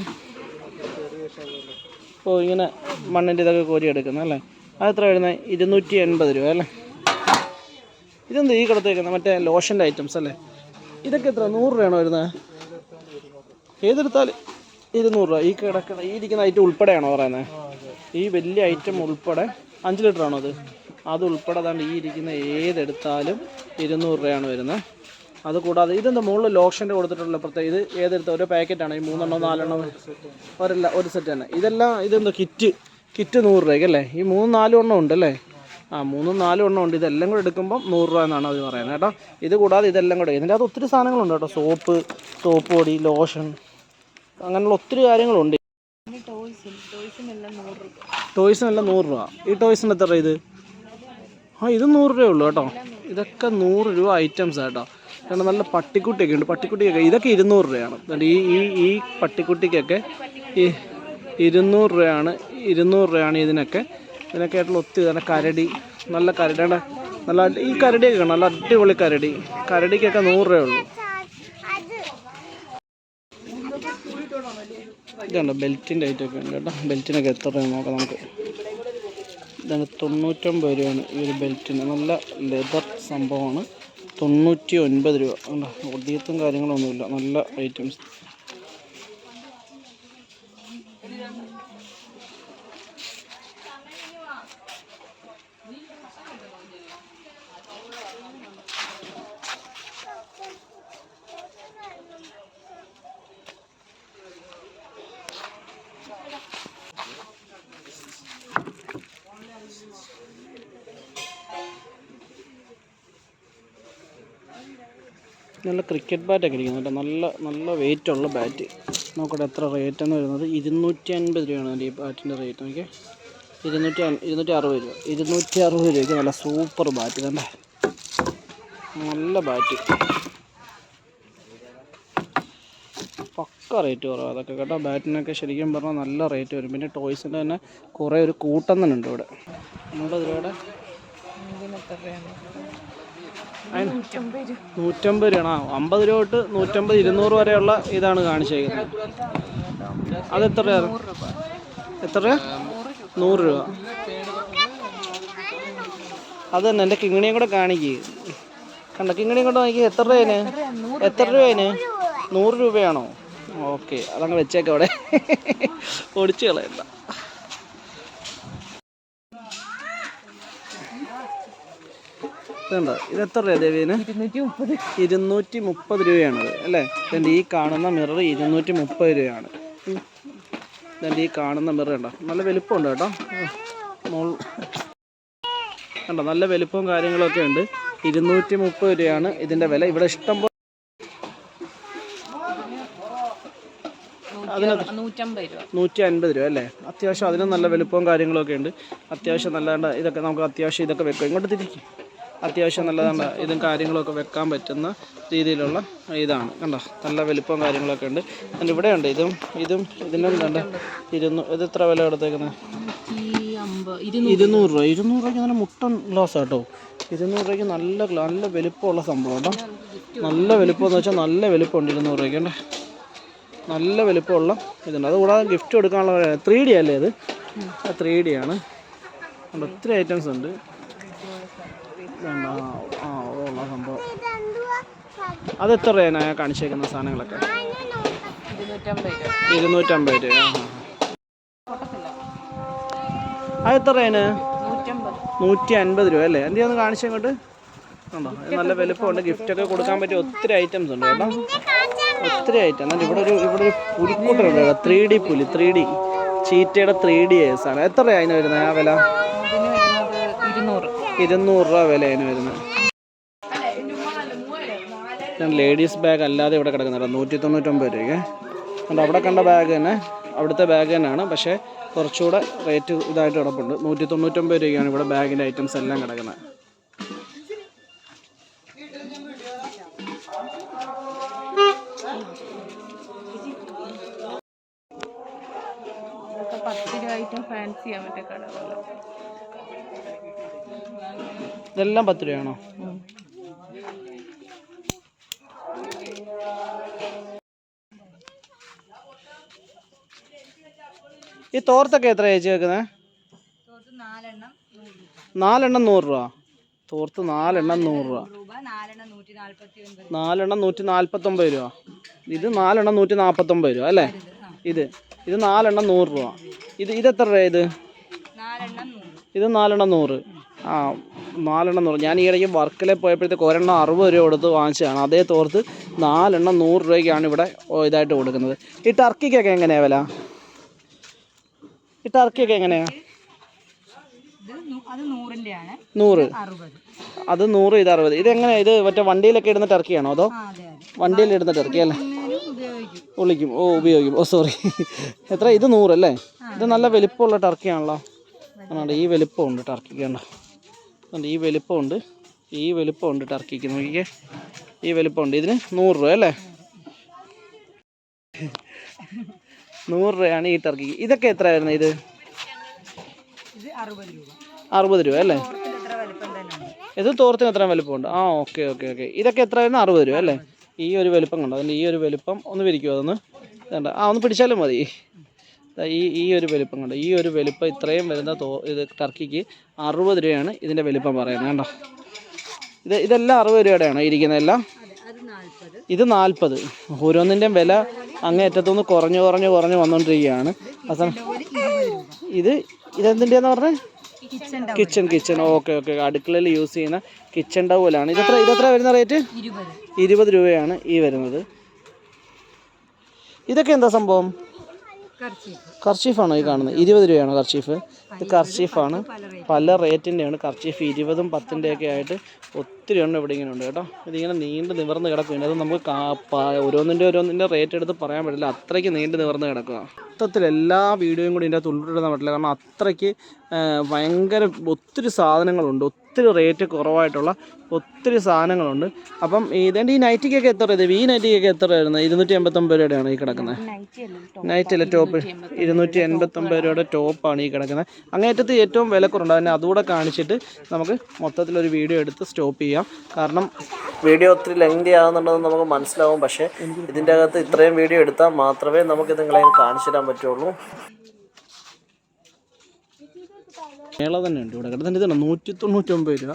ഓ, ഇങ്ങനെ മണ്ണിൻ്റെ ഇതൊക്കെ കോരി എടുക്കുന്നത് അല്ലേ? അതെത്ര വരുന്നത്? 280 രൂപ അല്ലേ? ഇതെന്തോ ഈ കൊടുത്തേക്കുന്നത്? മറ്റേ ലോഷൻ്റെ ഐറ്റംസ് അല്ലേ? ഇതൊക്കെ എത്ര? 100 രൂപയാണോ വരുന്നത്? ഏതെടുത്താലും 200 രൂപ. ഈ ഇരിക്കുന്ന ഐറ്റം ഉൾപ്പെടെയാണോ പറയുന്നത്? ഈ വലിയ ഐറ്റം ഉൾപ്പെടെ 5 ലിറ്റർ ആണോ അത്? അതുൾപ്പെടെ അതാണ്ട് ഈ ഇരിക്കുന്ന ഏതെടുത്താലും 200 രൂപയാണ് വരുന്നത്. അതുകൂടാതെ ഇതെന്താ മുകളിൽ ലോഷൻ്റെ കൊടുത്തിട്ടുള്ള പ്രത്യേകം? ഇത് ഏതെടുത്ത ഓരോ പാക്കറ്റാണ്? ഈ 3 4 ഒരു സെറ്റ് തന്നെ. ഇതെന്താ കിറ്റ് 100 രൂപയ്ക്കല്ലേ? ഈ 3 4 ഉണ്ടല്ലേ? 3 4 ഉണ്ട്. ഇതെല്ലാം കൂടെ എടുക്കുമ്പം 100 രൂപ എന്നാണ് അവർ പറയുന്നത് കേട്ടോ. ഇത് കൂടാതെ ഇതെല്ലാം കൂടെ ഇതിൻ്റെ അത് ഒത്തിരി സാധനങ്ങളുണ്ട് കേട്ടോ. സോപ്പ് പൊടി, ലോഷൻ, അങ്ങനെയുള്ള ഒത്തിരി കാര്യങ്ങളുണ്ട്. ടോയ്സിനെല്ലാം 100 രൂപ. ഈ ടോയ്സിന് എത്ര ഇത്? ഇത് 100 രൂപയേ ഉള്ളൂ കേട്ടോ. ഇതൊക്കെ 100 രൂപ ഐറ്റംസ് കേട്ടോ. കാരണം നല്ല പട്ടിക്കുട്ടിയൊക്കെ ഉണ്ട്. പട്ടിക്കുട്ടിയൊക്കെ ഇതൊക്കെ 200 രൂപയാണ്. ഈ പട്ടിക്കുട്ടിക്കൊക്കെ ഈ 200 രൂപയാണ്. 200 രൂപയാണ് ഇതിനൊക്കെ ആയിട്ടുള്ള ഒത്തിരി തന്നെ. കരടി, നല്ല കരടിയുടെ നല്ല ഈ കരടിയൊക്കെ കാണാം, നല്ല അടിപൊളി കരടിക്കൊക്കെ 100 രൂപയേ ഉള്ളൂ. ഇതുണ്ട് ബെൽറ്റിൻ്റെ ഐറ്റമൊക്കെ ഉണ്ട് കേട്ടോ. ബെൽറ്റിനൊക്കെ എത്ര രൂപ നോക്കാം നമുക്ക്. ഇതാണ് 99 രൂപയാണ് ഈ ഒരു ബെൽറ്റിന്. നല്ല ലെതർ സംഭവമാണ്. 99 രൂപ. ഒടിയത്തും കാര്യങ്ങളൊന്നുമില്ല, നല്ല ഐറ്റംസ്. നല്ല ക്രിക്കറ്റ് ബാറ്റൊക്കെ ഇരിക്കുന്നു കേട്ടോ. നല്ല വെയിറ്റുള്ള ബാറ്റ്. നോക്കട്ടെ എത്ര റേറ്റെന്ന് വരുന്നത്. 250 രൂപയാണ് എൻ്റെ ഈ ബാറ്റിൻ്റെ റേറ്റ്. എനിക്ക് 260 രൂപ. 260 രൂപയ്ക്ക് നല്ല സൂപ്പർ ബാറ്റ്. ഇതല്ലേ നല്ല ബാറ്റ്, പക്ക റേറ്റ് കുറവ് അതൊക്കെ കേട്ടോ. ബാറ്റിനൊക്കെ ശരിക്കും പറഞ്ഞാൽ നല്ല റേറ്റ് വരും. പിന്നെ ടോയ്സിൻ്റെ തന്നെ കുറേ ഒരു കൂട്ടം തന്നെ ഉണ്ട് ഇവിടെ. 50 രൂപയുടെ 150 രൂപയാണോ? 50 രൂപ തൊട്ട് 150 200 വരെയുള്ള ഇതാണ് കാണിച്ചേക്കുന്നത്. അതെത്ര രൂപ? എത്ര രൂപ? 100 രൂപ. അത് തന്നെ എൻ്റെ കിങ്ങിണിയും കൂടെ കാണിക്കുക. കണ്ട കിങ്ങിണിയും കൂടെ നോക്കി. എത്ര രൂപേന്? 100 രൂപയാണോ? ഓക്കെ, അതങ്ങ് വെച്ചേക്കാം അവിടെ, ഓടിച്ചു കളയണ്ട. ഇതുണ്ടോ, ഇത് എത്ര രൂപ ദേവീന്? 230 രൂപയാണത് അല്ലേ? ഇതെൻ്റെ ഈ കാണുന്ന മിറർ 230 രൂപയാണ്. ഇതെൻ്റെ ഈ കാണുന്ന മിറർ ഉണ്ടോ, നല്ല വലിപ്പമുണ്ട് കേട്ടോ. കണ്ടോ, നല്ല വലിപ്പവും കാര്യങ്ങളൊക്കെ ഉണ്ട്. 230 രൂപയാണ് ഇതിൻ്റെ വില. ഇവിടെ ഇഷ്ടം പോലെ അതിന് 150 രൂപ അല്ലേ? അത്യാവശ്യം അതിനും നല്ല വലിപ്പവും കാര്യങ്ങളൊക്കെ ഉണ്ട്. അത്യാവശ്യം നല്ല ഇതൊക്കെ നമുക്ക് അത്യാവശ്യം ഇതൊക്കെ വെക്കാം. ഇങ്ങോട്ട് തിരിക്കും. അത്യാവശ്യം നല്ലതാണ്. ഇതും കാര്യങ്ങളൊക്കെ വെക്കാൻ പറ്റുന്ന രീതിയിലുള്ള ഇതാണ്. കണ്ടോ, നല്ല വലിപ്പവും കാര്യങ്ങളൊക്കെ ഉണ്ട്. അതിൻ്റെ ഇവിടെ ഉണ്ട് ഇതിനും കണ്ട ഇത് എത്ര വില കൊടുത്തേക്കുന്നത്? 200 രൂപ. 200 രൂപയ്ക്ക് നല്ല മുട്ടൻ ഗ്ലാസ് കേട്ടോ. 200 രൂപയ്ക്ക് നല്ല വലിപ്പമുള്ള സംഭവം കേട്ടോ. നല്ല വലിപ്പം എന്ന് വെച്ചാൽ നല്ല വലിപ്പമുണ്ട് 200 രൂപയ്ക്ക് കണ്ടോ. നല്ല വലിപ്പമുള്ള ഇതുണ്ട്. അതുകൂടാതെ ഗിഫ്റ്റ് കൊടുക്കാനുള്ള 3D അല്ലേ ഇത്? 3D ആണ്. ഒത്തിരി ഐറ്റംസ് ഉണ്ട്. ഉള്ള സംഭവം അത് എത്ര രൂപയാണ് കാണിച്ചേക്കുന്ന സാധനങ്ങളൊക്കെ? 250 രൂപ. അത് എത്ര രൂപയാണ്? 150 രൂപ അല്ലേ? എന്തെങ്കിലും ഒന്ന് കാണിച്ചങ്ങോട്ട്. ഉണ്ടോ, നല്ല വലിപ്പമുണ്ട്. ഗിഫ്റ്റൊക്കെ കൊടുക്കാൻ പറ്റിയ ഒത്തിരി ഐറ്റംസ് ഉണ്ട് കേട്ടോ. ഒത്തിരി ഐറ്റം. എന്നാൽ ഇവിടെ ഒരു പുലിക്കൂട്ടുണ്ട്. 3D പുലി, 3D ചീറ്റയുടെ 3D ആണ്. എത്ര രൂപ അതിന് വരുന്നത്? ആ വില 200 രൂപ വില അതിന് വരുന്നത്. ലേഡീസ് ബാഗ് അല്ലാതെ ഇവിടെ കിടക്കുന്നുണ്ട് 199 രൂപയ്ക്ക്. കണ്ടോ, അവിടെ കണ്ട ബാഗ് തന്നെ അവിടുത്തെ ബാഗ് തന്നെയാണ്, പക്ഷേ കുറച്ചുകൂടെ റേറ്റ് ഇതായിട്ട് കിടപ്പുണ്ട്. 199 രൂപയ്ക്കാണ് ഇവിടെ ബാഗിൻ്റെ ഐറ്റംസ് എല്ലാം കിടക്കുന്നത്. ഇതെല്ലാം 10 രൂപയാണോ? ഈ തോർത്തൊക്കെ എത്ര ചേച്ചി വെക്കുന്നത്? 4 100 രൂപ. തോർത്ത് 4 100 രൂപ. 4 149 രൂപ. ഇത് 4 149 രൂപ അല്ലേ? ഇത് 4 100 രൂപ. ഇതെത്ര രൂപ? ഇത് 4 100. ആ, 4 100. ഞാൻ ഈ ഇടയ്ക്ക് വർക്കിലെ പോയപ്പോഴത്തേക്ക് 1 60 രൂപ കൊടുത്ത് വാങ്ങിച്ചതാണ്. അതേ തോർത്ത് 4 100 രൂപയ്ക്കാണ് ഇവിടെ ഇതായിട്ട് കൊടുക്കുന്നത്. ഈ ടർക്കിക്കൊക്കെ എങ്ങനെയാണ് വില? ഈ ടർക്കിയൊക്കെ എങ്ങനെയാണ്? 100. അത് 100, ഇത് 60. ഇതെങ്ങനെ? ഇത് മറ്റേ വണ്ടിയിലൊക്കെ ഇടുന്ന ടർക്കിയാണോ അതോ? വണ്ടിയിലിടുന്ന ടർക്കി അല്ലേ? ഉപയോഗിക്കും. സോറി. എത്ര? ഇത് 100 അല്ലേ? ഇത് നല്ല വലിപ്പമുള്ള ടർക്കിയാണല്ലോ. ആണോ, ഈ വലിപ്പമുണ്ട് ടർക്കിക്ക്. കണ്ടോ, ഈ വലിപ്പമുണ്ട് ടർക്കിക്ക്. നോക്കിക്കേ, ഈ വലിപ്പമുണ്ട്. ഇതിന് 100 രൂപ അല്ലേ? 100 രൂപയാണ് ഈ ടർക്കിക്ക്. ഇതൊക്കെ എത്ര വരുന്നത്? ഇത് 60 രൂപ അല്ലേ? ഇത് തോർത്തിന് എത്ര വലിപ്പമുണ്ട്? ആ, ഓക്കെ. ഇതൊക്കെ എത്ര വരുന്നത്? 60 രൂപ അല്ലേ? ഈ ഒരു വലിപ്പം കണ്ടോ? അതിൻ്റെ ഈ ഒരു വലിപ്പം ഒന്ന് പിരിക്കുമോ? അതൊന്ന് വേണ്ട. ഒന്ന് പിടിച്ചാലും മതി. ഈ ഒരു വലിപ്പം കണ്ടോ? ഈ ഒരു വലിപ്പം ഇത്രയും വരുന്ന ഇത് ടർക്കിക്ക് 60 രൂപയാണ് ഇതിൻ്റെ വലിപ്പം പറയുന്നത്. കണ്ടോ, ഇതെല്ലാം 60 രൂപയുടെയാണോ ഇരിക്കുന്നതെല്ലാം? ഇത് 40. ഓരോന്നിൻ്റെയും വില അങ്ങേയറ്റത്തുനിന്ന് കുറഞ്ഞ് വന്നുകൊണ്ടിരിക്കുകയാണ്. അവസാനം ഇതെന്തിൻ്റെയാന്ന് പറഞ്ഞത്? കിച്ചൺ. ഓക്കെ. അടുക്കളയിൽ യൂസ് ചെയ്യുന്ന കിച്ചൺ ടവലാണ്. ഇതെത്ര വരുന്ന റേറ്റ്? 20 രൂപയാണ് ഈ വരുന്നത്. ഇതൊക്കെ എന്താ സംഭവം? കർച്ചീഫാണോ ഈ കാണുന്നത്? 20 രൂപയാണോ കർച്ചീഫ്? ഇത് കർച്ചീഫാണ്. പല റേറ്റിൻ്റെയാണ് കർച്ചീഫ്. 20ഉം 10ൻ്റെയൊക്കെ ആയിട്ട് ഒത്തിരി എണ്ണം ഇവിടെ ഇങ്ങനെ ഉണ്ട് കേട്ടോ. ഇതിങ്ങനെ നീണ്ട് നിവർന്ന് കിടക്കുകയാണ്. അത് നമുക്ക് ഓരോന്നിൻ്റെ റേറ്റ് എടുത്ത് പറയാൻ പറ്റില്ല. അത്രയ്ക്ക് നീണ്ട് നിവർന്ന് കിടക്കുക. മൊത്തത്തിൽ എല്ലാ വീഡിയോയും കൂടി ഇതിൻ്റെ അകത്ത് ഉൾപ്പെടുത്താൻ പറ്റില്ല. കാരണം അത്രയ്ക്ക് ഭയങ്കര ഒത്തിരി സാധനങ്ങളുണ്ട്. ഒത്തിരി റേറ്റ് കുറവായിട്ടുള്ള ഒത്തിരി സാധനങ്ങളുണ്ട്. അപ്പം ഈ നൈറ്റിക്കൊക്കെ എത്ര രൂപ? ഈ നൈറ്റിക്കൊക്കെ എത്ര വരുന്നത്? 289 രൂപയുടെയാണ് ഈ കിടക്കുന്നത്. നൈറ്റിലെ ടോപ്പ് 289 രൂപയുടെ ടോപ്പാണ് ഈ കിടക്കുന്നത്. അങ്ങേറ്റത്ത് ഏറ്റവും വില കുറവുണ്ട്. അതിനെ അതുകൂടെ കാണിച്ചിട്ട് നമുക്ക് മൊത്തത്തിലൊരു വീഡിയോ എടുത്ത് സ്റ്റോപ്പ് ചെയ്യാം. കാരണം വീഡിയോ ഒത്തിരി ലെങ്തി ആകുന്നുണ്ടെന്ന് നമുക്ക് മനസ്സിലാവും. പക്ഷേ ഇതിൻ്റെ അകത്ത് ഇത്രയും വീഡിയോ എടുത്താൽ മാത്രമേ നമുക്ക് നിങ്ങളെ കാണിച്ചു തരാൻ പറ്റുള്ളൂ. മേള തന്നെ ഉണ്ട് ഇവിടെ കിടന്നിട്ട്. ഇതാണ് 199 രൂപ.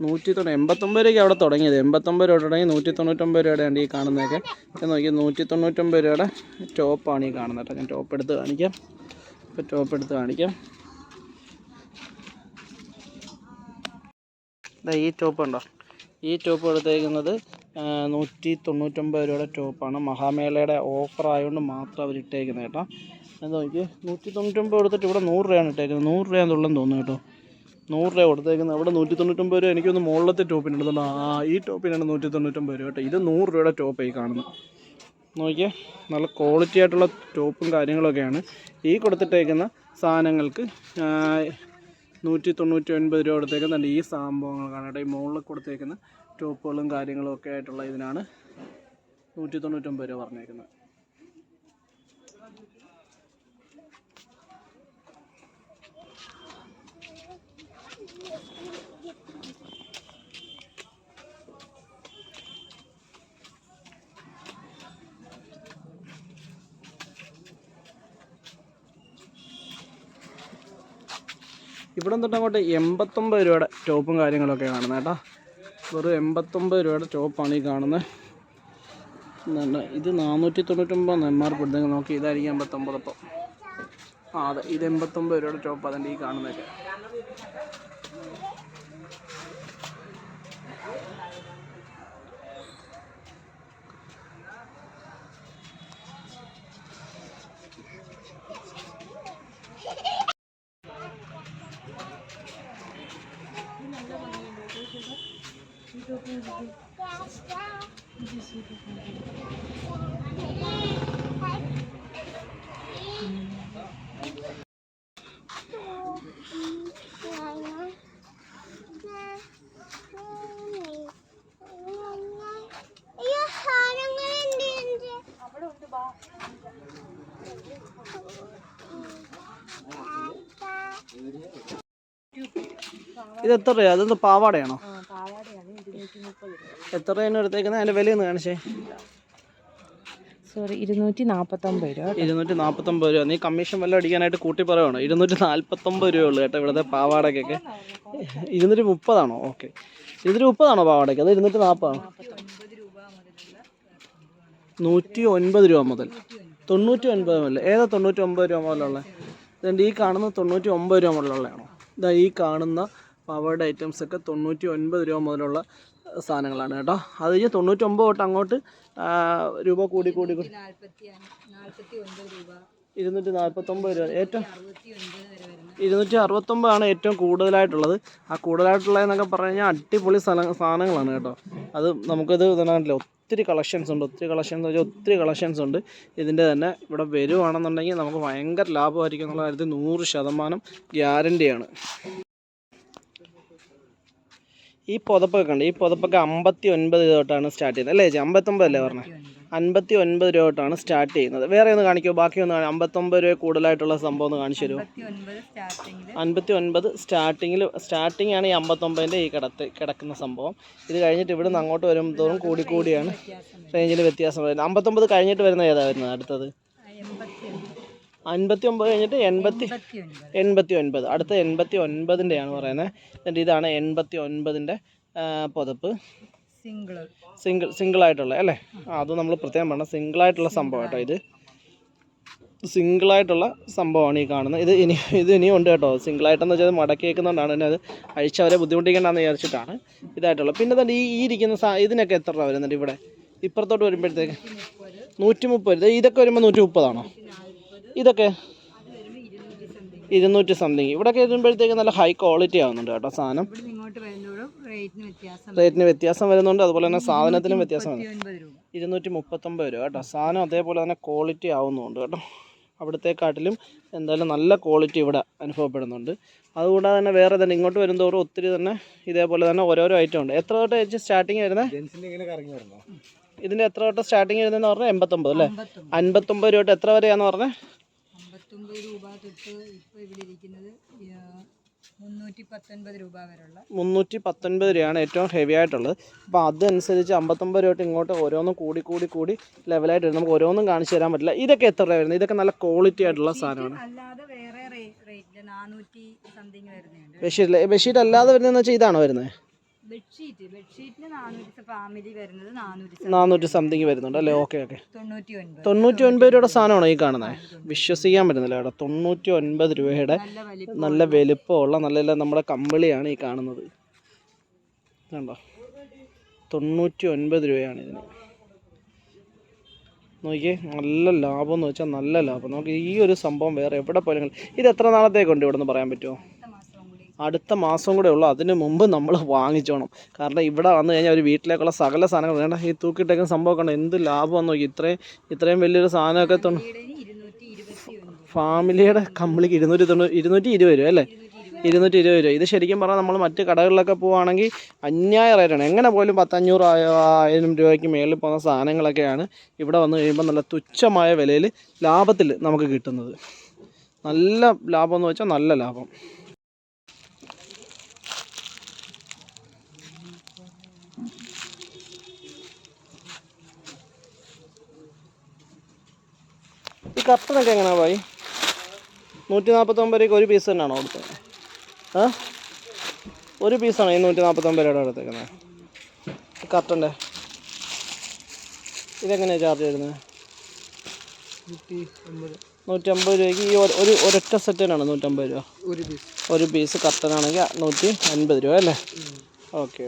189 രൂപയ്ക്ക് അവിടെ തുടങ്ങിയത്. 89 രൂപ തുടങ്ങി 199 രൂപയുടെയാണ് ഈ കാണുന്നതൊക്കെ. നോക്കി 199 രൂപയുടെ ടോപ്പാണ് ഈ കാണുന്നത് കേട്ടോ. ഞാൻ ടോപ്പ് എടുത്ത് കാണിക്കാം. ഈ ടോപ്പ് ഉണ്ടോ? ഈ ടോപ്പ് കൊടുത്തേക്കുന്നത് 199 രൂപയുടെ ടോപ്പാണ്. മഹാമേളയുടെ ഓഫർ ആയതുകൊണ്ട് മാത്രം അവർ ഇട്ടേക്കുന്നത് കേട്ടോ. എന്താ നോക്കി 199 കൊടുത്തിട്ട് ഇവിടെ 100 രൂപയാണ് ഇട്ടേക്കുന്നത്. 100 രൂപയാണെന്നുള്ളതെന്ന് തോന്നുന്നു കേട്ടോ. 100 രൂപ കൊടുത്തേക്കുന്നത്. അവിടെ 199 രൂപ എനിക്കൊന്ന് മുകളിലത്തെ ടോപ്പിനുണ്ടെന്നുണ്ടോ. ഈ ടോപ്പിനാണ് 199 രൂപ കേട്ടോ. ഇത് 100 രൂപയുടെ ടോപ്പായി കാണുന്നത്. നോക്കിയാൽ നല്ല ക്വാളിറ്റി ആയിട്ടുള്ള ടോപ്പും കാര്യങ്ങളൊക്കെയാണ്. ഈ കൊടുത്തിട്ടേക്കുന്ന സാധനങ്ങൾക്ക് 199 രൂപ കൊടുത്തേക്കുന്നുണ്ട്. ഈ സംഭവങ്ങൾക്കാണ് കേട്ടോ. ഈ മുകളിൽ കൊടുത്തേക്കുന്ന ടോപ്പുകളും കാര്യങ്ങളും ഒക്കെ ആയിട്ടുള്ള ഇതിനാണ് 199 രൂപ പറഞ്ഞേക്കുന്നത്. ഇവിടെ തൊട്ട് അങ്ങോട്ട് 89 രൂപയുടെ ടോപ്പും കാര്യങ്ങളൊക്കെ കാണുന്നത് കേട്ടോ. വെറും 89 രൂപയുടെ ടോപ്പാണ് ഈ കാണുന്നത്. ഇത് 499 MRP കൊടുത്തെങ്കിൽ നോക്കി. ഇതായിരിക്കും 89. അപ്പം അതെ, ഇത് 89 രൂപയുടെ ടോപ്പ്. അതിൻ്റെ ഈ കാണുന്നതൊക്കെ ഇത് എത്ര രൂപ? അതൊന്ന് പാവാടയാണോ? എത്ര രൂപയാണ് എടുത്തേക്കുന്നത്? അതിൻ്റെ വിലയൊന്ന് കാണിച്ചേ. സോറി, 249 രൂപ. 249 രൂപ. നീ കമ്മീഷൻ വല്ലതും അടിക്കാനായിട്ട് കൂട്ടി പറയുവാണോ? 249 രൂപ ഉള്ളൂ കേട്ടോ ഇവിടുത്തെ പാവാടക്കൊക്കെ. 230 ആണോ? ഓക്കെ, 230 ആണോ പാവാടയ്ക്ക്? അത് 240 ആണോ? 109 രൂപ മുതൽ 99 മുതൽ. ഏതാ 99 രൂപ മുതലുള്ള? ഇതെൻ്റെ ഈ കാണുന്ന 99 രൂപ മുതലുള്ളതാണോ? ഇതാ ഈ കാണുന്ന പാവാട ഐറ്റംസ് ഒക്കെ 99 രൂപ മുതലുള്ള സാധനങ്ങളാണ് കേട്ടോ. അത് കഴിഞ്ഞ് 99 തൊട്ട് അങ്ങോട്ട് രൂപ കൂടി 249 രൂപ. ഏറ്റവും 269 ആണ് ഏറ്റവും കൂടുതലായിട്ടുള്ളത്. ആ കൂടുതലായിട്ടുള്ളതെന്നൊക്കെ പറഞ്ഞു കഴിഞ്ഞാൽ അടിപൊളി സാധനങ്ങളാണ് കേട്ടോ. അത് നമുക്കത് ഇതാണല്ലോ. ഒത്തിരി കളക്ഷൻസ് ഉണ്ട്. ഒത്തിരി കളക്ഷൻസ് ഉണ്ട്. ഇതിൻ്റെ തന്നെ ഇവിടെ വരുവാണെന്നുണ്ടെങ്കിൽ നമുക്ക് ഭയങ്കര ലാഭമായിരിക്കും എന്നുള്ള കാര്യത്തിൽ 100% ഗ്യാരണ്ടിയാണ്. ഈ പുതപ്പൊക്കെ ഉണ്ട്. ഈ പുതപ്പൊക്കെ 59 രൂപ തൊട്ടാണ് സ്റ്റാർട്ട് ചെയ്യുന്നത് അല്ലേ ചേച്ചി? 59 അല്ലേ പറഞ്ഞത്? 59 രൂപ തൊട്ടാണ് സ്റ്റാർട്ട് ചെയ്യുന്നത്. വേറെ ഒന്ന് കാണിക്കുമോ? ബാക്കി ഒന്ന് 59 രൂപ കൂടുതലായിട്ടുള്ള സംഭവം ഒന്ന് കാണിച്ചു തരുമോ? 59 സ്റ്റാർട്ടിങ് ആണ് ഈ 59ൻ്റെ ഈ കിടക്കുന്ന സംഭവം. ഇത് കഴിഞ്ഞിട്ട് ഇവിടെ നിന്ന് അങ്ങോട്ട് വരുമ്പോഴും കൂടിയാണ് റേഞ്ചിൽ വ്യത്യാസം വരുന്നത്. 59 കഴിഞ്ഞിട്ട് വരുന്ന ഏതാ വരുന്നത്? അടുത്തത് 59 കഴിഞ്ഞിട്ട് 89. അടുത്ത 89ൻ്റെയാണ് പറയുന്നത്. എന്നിട്ട് ഇതാണ് 89ൻ്റെ പുതപ്പ്. സിംഗിളായിട്ടുള്ള അല്ലേ? അത് നമ്മൾ പ്രത്യേകം പറഞ്ഞ സിംഗിളായിട്ടുള്ള സംഭവം കേട്ടോ. ഇത് സിംഗിളായിട്ടുള്ള സംഭവമാണ് ഈ കാണുന്നത്. ഇത് ഇനിയും ഉണ്ട് കേട്ടോ. സിംഗിളായിട്ടെന്ന് വെച്ചാൽ മടക്കി വയ്ക്കുന്നതുകൊണ്ടാണ് പിന്നെ അത് അഴിച്ചവരെ ബുദ്ധിമുട്ടിക്കേണ്ടെന്ന് വിചാരിച്ചിട്ടാണ് ഇതായിട്ടുള്ളത്. പിന്നെ തന്നെ ഈ ഇരിക്കുന്ന ഇതിനൊക്കെ എത്ര രൂപ വരുന്നുണ്ട്? ഇവിടെ ഇപ്പുറത്തോട്ട് വരുമ്പോഴത്തേക്ക് 130. ഇതൊക്കെ വരുമ്പോൾ 130 ആണോ? ഇതൊക്കെ 200 സംതിങ്. ഇവിടെയൊക്കെ വരുമ്പോഴത്തേക്ക് നല്ല ഹൈ ക്വാളിറ്റി ആവുന്നുണ്ട് കേട്ടോ സാധനം. റേറ്റിന് വ്യത്യാസം വരുന്നുണ്ട്. അതുപോലെ തന്നെ സാധനത്തിനും വ്യത്യാസം വരുന്നുണ്ട്. 239 രൂപ കേട്ടോ. സാധനം അതേപോലെ തന്നെ ക്വാളിറ്റി ആവുന്നുണ്ട് കേട്ടോ. അവിടത്തെക്കാട്ടിലും എന്തായാലും നല്ല ക്വാളിറ്റി ഇവിടെ അനുഭവപ്പെടുന്നുണ്ട്. അതുകൂടാതെ തന്നെ വേറെ തന്നെ ഇങ്ങോട്ട് വരുന്നതോറും ഒത്തിരി തന്നെ ഇതേപോലെ തന്നെ ഓരോരോ ഐറ്റം ഉണ്ട്. എത്ര തൊട്ട് സ്റ്റാർട്ടിങ് വരുന്നത്? ഇതിൻ്റെ എത്ര തൊട്ട് സ്റ്റാർട്ടിങ് വരുന്നതെന്ന് പറഞ്ഞാൽ 89 അല്ലേ? 59 രൂപ തൊട്ട് എത്ര വരെയാന്ന് പറഞ്ഞത്? 59 രൂപ തൊട്ട് ഇപ്പോൾ ഇവിടെ ഇരിക്കുന്നത് 319 രൂപ വരെയുള്ള 319 രൂപയാണ് ഏറ്റവും ഹെവി ആയിട്ടുള്ളത്. അപ്പോൾ അതനുസരിച്ച് 59 രൂപ തൊട്ട് ഇങ്ങോട്ട് ഓരോന്നും കൂടി ലെവലായിട്ട് വരും. നമുക്ക് ഓരോന്നും കാണിച്ചു തരാൻ പറ്റില്ല. ഇതൊക്കെ എത്ര രൂപ വരുന്നത്? ഇതൊക്കെ നല്ല ക്വാളിറ്റി ആയിട്ടുള്ള സാധനമാണ്. അല്ലാതെ വേറെ റേറ്റിൽ 400 സംതിങ് വരുന്നുണ്ട്. ബെഡ്ഷീറ്റ് അല്ലാതെ വരുന്നതെന്ന് വെച്ചാൽ ഇതാണോ വരുന്നത്? ബെഡ്ഷീറ്റിന് 400 ഫാമിലി വരുന്നത് 400 സംതിങ് വരുന്നുണ്ട് അല്ലേ? ഓക്കെ 99 രൂപയുടെ സാധനമാണോ ഈ കാണുന്നത്? വിശ്വസിക്കാൻ പറ്റുന്നില്ല കേട്ടോ. 99 രൂപയുടെ നല്ല വലുപ്പമുള്ള നല്ല നമ്മുടെ കമ്പിളിയാണ് ഈ കാണുന്നത്. കണ്ടോ? 99 രൂപയാണ് ഇതിന്. നോക്കിയേ, നല്ല ലാഭം എന്ന് വെച്ചാൽ നല്ല ലാഭം. നമുക്ക് ഈ ഒരു സംഭവം വേറെ എവിടെ പോയാലും. ഇത് എത്ര നാളത്തേക്കുണ്ട് ഇവിടെ നിന്ന് പറയാൻ പറ്റുമോ? അടുത്ത മാസം കൂടെ ഉള്ളൂ. അതിന് മുമ്പ് നമ്മൾ വാങ്ങിച്ചോണം. കാരണം ഇവിടെ വന്നു കഴിഞ്ഞാൽ ഒരു വീട്ടിലേക്കുള്ള സകല സാധനങ്ങൾ വേണ്ട. ഈ തൂക്കിയിട്ടേക്കുന്ന സംഭവം കണ്ടോ, എന്ത് ലാഭമെന്ന് നോക്കി. ഇത്രയും വലിയൊരു സാധനമൊക്കെ ഫാമിലിയുടെ കമ്പിളിക്ക് 220 രൂപ അല്ലേ? 220 രൂപ. ഇത് ശരിക്കും പറഞ്ഞാൽ നമ്മൾ മറ്റ് കടകളിലൊക്കെ പോവുകയാണെങ്കിൽ അന്യായ റേറ്റാണ്. എങ്ങനെ പോലും 500-1000 രൂപയ്ക്ക് മേളിൽ പോകുന്ന സാധനങ്ങളൊക്കെയാണ് ഇവിടെ വന്നു കഴിയുമ്പോൾ നല്ല തുച്ഛമായ വിലയിൽ ലാഭത്തിൽ നമുക്ക് കിട്ടുന്നത്. നല്ല ലാഭം എന്ന് വെച്ചാൽ നല്ല ലാഭം. ഈ കർട്ടനൊക്കെ എങ്ങനെയാണ് ഭായി? 149 രൂപയ്ക്ക് ഒരു പീസ് തന്നെയാണോ കൊടുത്തത്? ഒരു പീസാണോ ഈ 149 രൂപയുടെ എടുത്തേക്കുന്നത് കർട്ടൻ്റെ? ഇതെങ്ങനെയാണ് ചാർജ് വരുന്നത്? 150 രൂപയ്ക്ക് ഈ ഒരൊറ്റ സെറ്റ് തന്നെയാണ് 150 രൂപ ഒരു പീസ് കർട്ടനാണെങ്കിൽ 150 രൂപ അല്ലേ? ഓക്കെ.